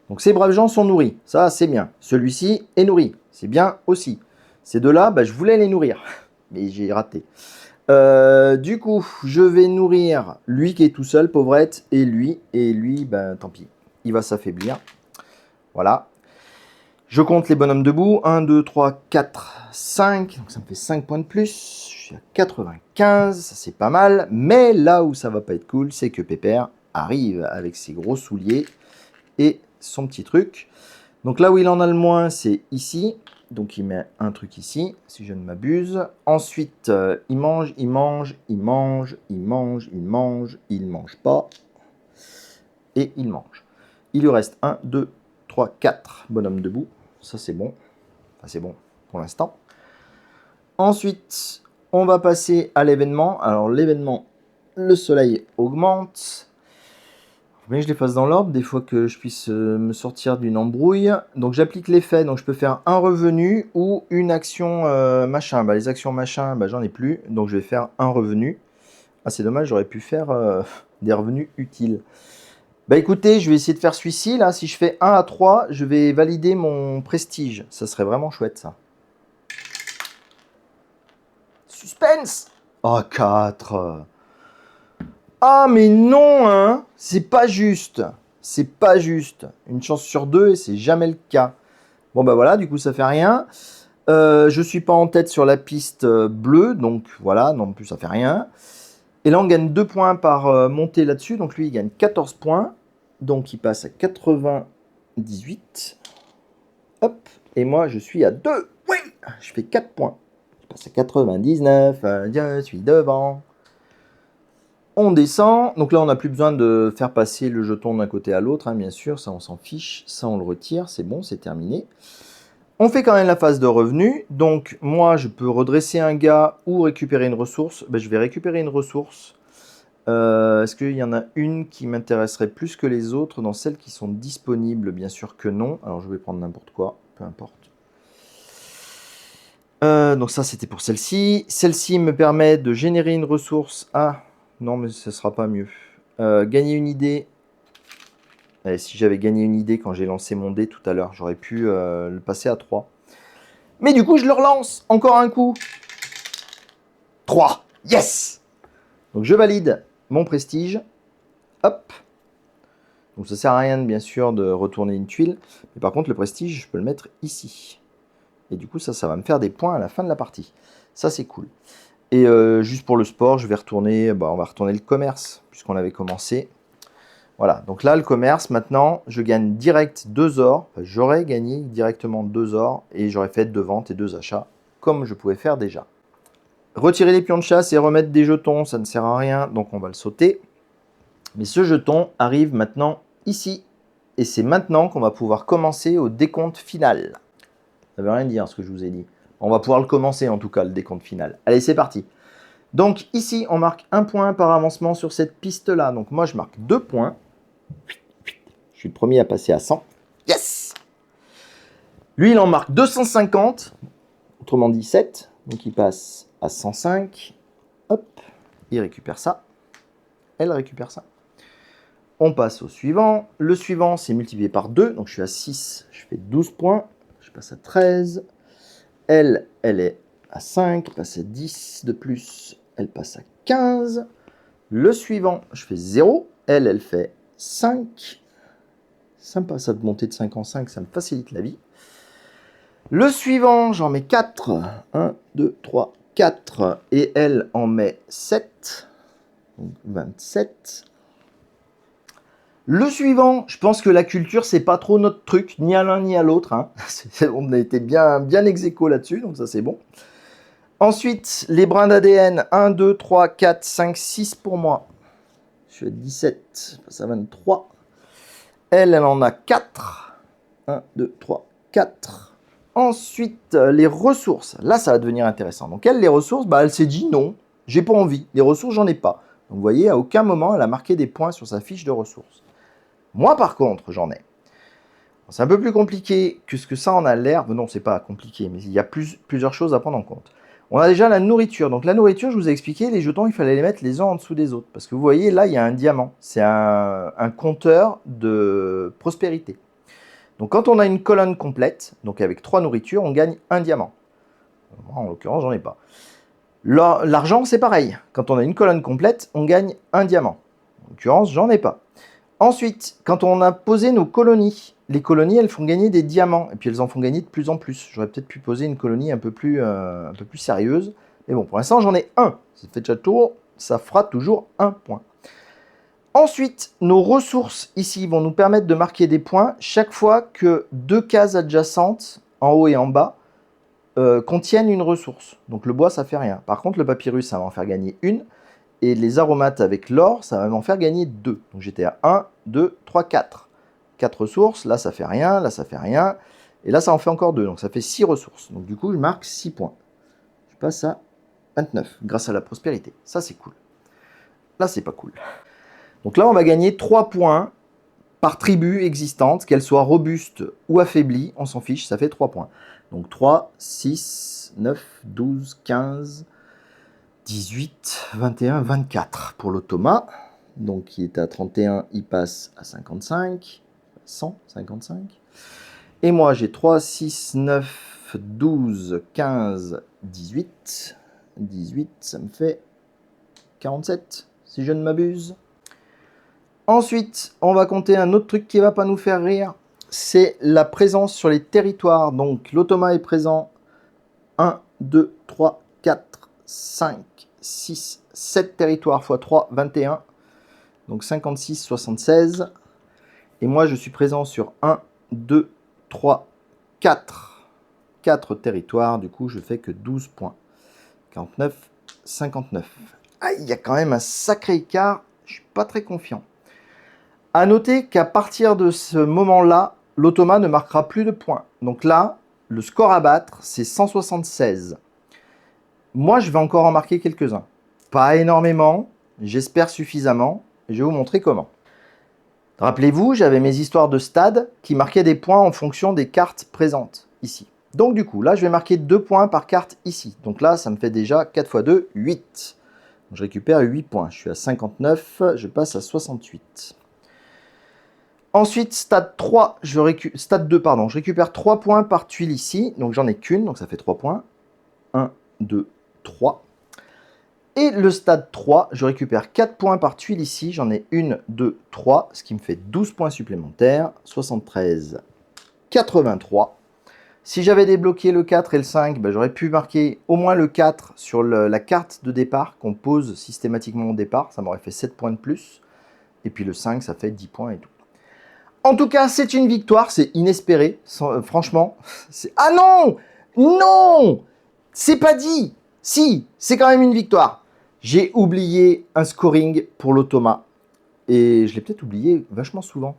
Donc ces braves gens sont nourris. Ça, c'est bien. Celui-ci est nourri. C'est bien aussi. Ces deux-là, je voulais les nourrir. Mais j'ai raté. Du coup, je vais nourrir lui qui est tout seul, pauvrette, et lui, tant pis, il va s'affaiblir. Voilà. Je compte les bonhommes debout. 1, 2, 3, 4, 5. Donc ça me fait 5 points de plus. Je suis à 95, ça c'est pas mal. Mais là où ça va pas être cool, c'est que Pépère arrive avec ses gros souliers et son petit truc. Donc là où il en a le moins, c'est ici. Donc il met un truc ici, si je ne m'abuse. Ensuite, il mange, il mange, il mange, il mange, il mange, il mange pas. Et il mange. Il lui reste 1, 2, 3, 4 bonhommes debout. Ça c'est bon. Enfin, c'est bon pour l'instant. Ensuite, on va passer à l'événement. Alors l'événement, Le soleil augmente. Faut bien que je les fasse dans l'ordre, des fois que je puisse me sortir d'une embrouille. Donc j'applique l'effet, donc je peux faire un revenu ou une action machin. Bah, les actions machin, bah, j'en ai plus, donc je vais faire un revenu. Ah, c'est dommage, j'aurais pu faire des revenus utiles. Bah écoutez, je vais essayer de faire celui-ci. Là, si je fais 1 à 3, je vais valider mon prestige. Ça serait vraiment chouette, ça. Suspense! Oh, 4. Ah, mais non, hein! C'est pas juste. C'est pas juste. Une chance sur 2 et c'est jamais le cas. Bon, bah voilà, du coup, ça fait rien. Je suis pas en tête sur la piste bleue, donc voilà, non plus, ça fait rien. Et là, on gagne 2 points par montée là-dessus. Donc lui, il gagne 14 points. Donc il passe à 98. Hop. Et moi, je suis à 2. Oui, je fais 4 points. Je passe à 99. Je suis devant. On descend. Donc là, on n'a plus besoin de faire passer le jeton d'un côté à l'autre, hein, bien sûr. Ça, on s'en fiche. Ça, on le retire. C'est bon, c'est terminé. On fait quand même la phase de revenu. Donc moi, je peux redresser un gars ou récupérer une ressource. Ben, je vais récupérer une ressource. Est-ce qu'il y en a une qui m'intéresserait plus que les autres dans celles qui sont disponibles? Bien sûr que non. Alors je vais prendre n'importe quoi, peu importe. Donc ça c'était pour celle-ci. Celle-ci me permet de générer une ressource. Ah non mais ce sera pas mieux. Gagner une idée. Allez, si j'avais gagné une idée quand j'ai lancé mon dé tout à l'heure, j'aurais pu le passer à 3. Mais du coup je le relance. Encore un coup. 3. Yes. Donc je valide mon prestige. Hop. Donc ça sert à rien bien sûr de retourner une tuile. Mais par contre le prestige je peux le mettre ici. Et du coup ça va me faire des points à la fin de la partie. Ça c'est cool. Et juste pour le sport je vais retourner, on va retourner le commerce puisqu'on avait commencé. Voilà, donc là le commerce maintenant je gagne direct 2 ors. Enfin, j'aurais gagné directement 2 ors et j'aurais fait 2 ventes et 2 achats comme je pouvais faire déjà. Retirer les pions de chasse et remettre des jetons, ça ne sert à rien, donc on va le sauter. Mais ce jeton arrive maintenant ici. Et c'est maintenant qu'on va pouvoir commencer au décompte final. Ça ne veut rien dire ce que je vous ai dit. On va pouvoir le commencer en tout cas, le décompte final. Allez, c'est parti. Donc ici, on marque 1 point par avancement sur cette piste-là. Donc moi, je marque 2 points. Je suis le premier à passer à 100. Yes! Lui, il en marque 250. Autrement dit 7. Donc il passe à 105. Hop, il récupère ça. Elle récupère ça. On passe au suivant. Le suivant, c'est multiplié par 2. Donc je suis à 6. Je fais 12 points. Je passe à 13. Elle est à 5. Elle passe à 10 de plus. Elle passe à 15. Le suivant, je fais 0. Elle fait 5. Sympa ça de monter de 5 en 5. Ça me facilite la vie. Le suivant, j'en mets 4. 1, 2, 3, 4. Et elle en met 7. Donc 27. Le suivant, je pense que la culture, c'est pas trop notre truc, ni à l'un ni à l'autre. Hein. On a été bien ex-aequo là-dessus, donc ça c'est bon. Ensuite, les brins d'ADN, 1, 2, 3, 4, 5, 6 pour moi. Je suis à 17, je passe à 23. Elle en a 4. 1, 2, 3, 4. Ensuite, les ressources. Là, ça va devenir intéressant. Donc elle, les ressources, elle s'est dit non, j'ai pas envie. Les ressources, j'en ai pas. Donc vous voyez, à aucun moment, elle a marqué des points sur sa fiche de ressources. Moi, par contre, j'en ai. C'est un peu plus compliqué que ce que ça en a l'air. Non, c'est pas compliqué, mais il y a plusieurs choses à prendre en compte. On a déjà la nourriture. Donc la nourriture, je vous ai expliqué, les jetons, il fallait les mettre les uns en dessous des autres. Parce que vous voyez, là, il y a un diamant. C'est un compteur de prospérité. Donc quand on a une colonne complète, donc avec 3 nourritures, on gagne un diamant. Moi, en l'occurrence, j'en ai pas. L'argent, c'est pareil. Quand on a une colonne complète, on gagne un diamant. En l'occurrence, j'en ai pas. Ensuite, quand on a posé nos colonies, les colonies, elles font gagner des diamants. Et puis, elles en font gagner de plus en plus. J'aurais peut-être pu poser une colonie un peu plus sérieuse. Mais bon, pour l'instant, j'en ai un. Ça fait déjà tour, ça fera toujours un point. Ensuite, nos ressources ici vont nous permettre de marquer des points chaque fois que 2 cases adjacentes, en haut et en bas, contiennent une ressource. Donc le bois, ça fait rien. Par contre, le papyrus, ça va en faire gagner une. Et les aromates avec l'or, ça va m'en faire gagner 2. Donc j'étais à 1, 2, 3, 4. 4 ressources, là ça fait rien, là ça fait rien. Et là ça en fait encore 2, donc ça fait 6 ressources. Donc du coup je marque 6 points. Je passe à 29, grâce à la prospérité. Ça c'est cool. Là, c'est pas cool. Donc là, on va gagner 3 points par tribu existante, qu'elle soit robuste ou affaiblie, on s'en fiche, ça fait 3 points. Donc 3, 6, 9, 12, 15, 18, 21, 24 pour l'automa. Donc il est à 31, il passe à 55, 155. Et moi j'ai 3, 6, 9, 12, 15, 18. 18, ça me fait 47, si je ne m'abuse. Ensuite, on va compter un autre truc qui ne va pas nous faire rire. C'est la présence sur les territoires. Donc l'automa est présent 1, 2, 3, 4, 5, 6, 7 territoires x 3, 21. Donc 56, 76. Et moi, je suis présent sur 1, 2, 3, 4. 4 territoires. Du coup, je fais que 12 points. 49, 59. Ah, il y a quand même un sacré écart. Je ne suis pas très confiant. A noter qu'à partir de ce moment-là, l'automa ne marquera plus de points. Donc là, le score à battre, c'est 176. Moi, je vais encore en marquer quelques-uns. Pas énormément, j'espère suffisamment. Et je vais vous montrer comment. Rappelez-vous, j'avais mes histoires de stade qui marquaient des points en fonction des cartes présentes ici. Donc du coup, là, je vais marquer 2 points par carte ici. Donc là, ça me fait déjà 4 x 2, 8. Je récupère 8 points. Je suis à 59, je passe à 68. Ensuite, stade 3, stade 2, pardon, je récupère 3 points par tuile ici. Donc j'en ai qu'une, donc ça fait 3 points. 1, 2, 3. Et le stade 3, je récupère 4 points par tuile ici. J'en ai 1, 2, 3, ce qui me fait 12 points supplémentaires. 73, 83. Si j'avais débloqué le 4 et le 5, ben, j'aurais pu marquer au moins le 4 sur la carte de départ qu'on pose systématiquement au départ. Ça m'aurait fait 7 points de plus. Et puis le 5, ça fait 10 points et tout. En tout cas, c'est une victoire, c'est inespéré. Franchement, c'est... Ah non! Non! C'est pas dit! Si, c'est quand même une victoire. J'ai oublié un scoring pour l'automa. Et je l'ai peut-être oublié vachement souvent.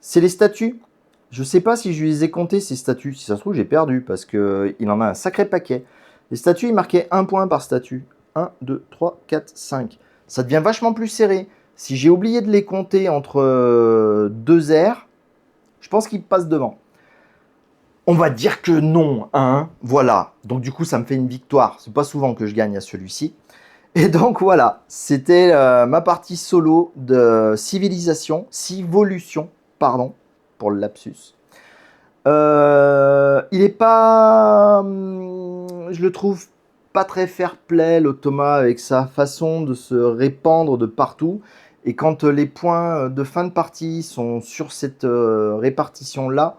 C'est les statuts. Je sais pas si je les ai comptés, ces statuts. Si ça se trouve, j'ai perdu parce qu'il en a un sacré paquet. Les statuts, ils marquaient 1 point par statut. 1, 2, 3, 4, 5. Ça devient vachement plus serré. Si j'ai oublié de les compter entre 2 aires, je pense qu'il passe devant. On va dire que non, hein. Voilà. Donc du coup, ça me fait une victoire. C'est pas souvent que je gagne à celui-ci. Et donc voilà, c'était ma partie solo de Civolution, pardon, pour le lapsus. Il est pas... je le trouve pas très fair-play, l'automa, avec sa façon de se répandre de partout. Et quand les points de fin de partie sont sur cette répartition-là,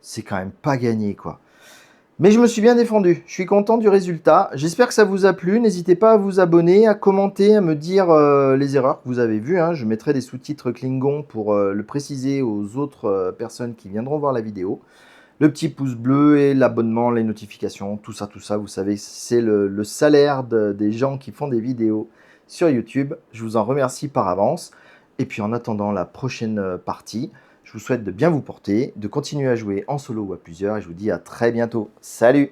c'est quand même pas gagné, quoi. Mais je me suis bien défendu. Je suis content du résultat. J'espère que ça vous a plu. N'hésitez pas à vous abonner, à commenter, à me dire les erreurs que vous avez vues. Hein. Je mettrai des sous-titres Klingon pour le préciser aux autres personnes qui viendront voir la vidéo. Le petit pouce bleu et l'abonnement, les notifications, tout ça, vous savez, c'est le salaire des gens qui font des vidéos sur YouTube. Je vous en remercie par avance. Et puis en attendant la prochaine partie, je vous souhaite de bien vous porter, de continuer à jouer en solo ou à plusieurs. Et je vous dis à très bientôt. Salut!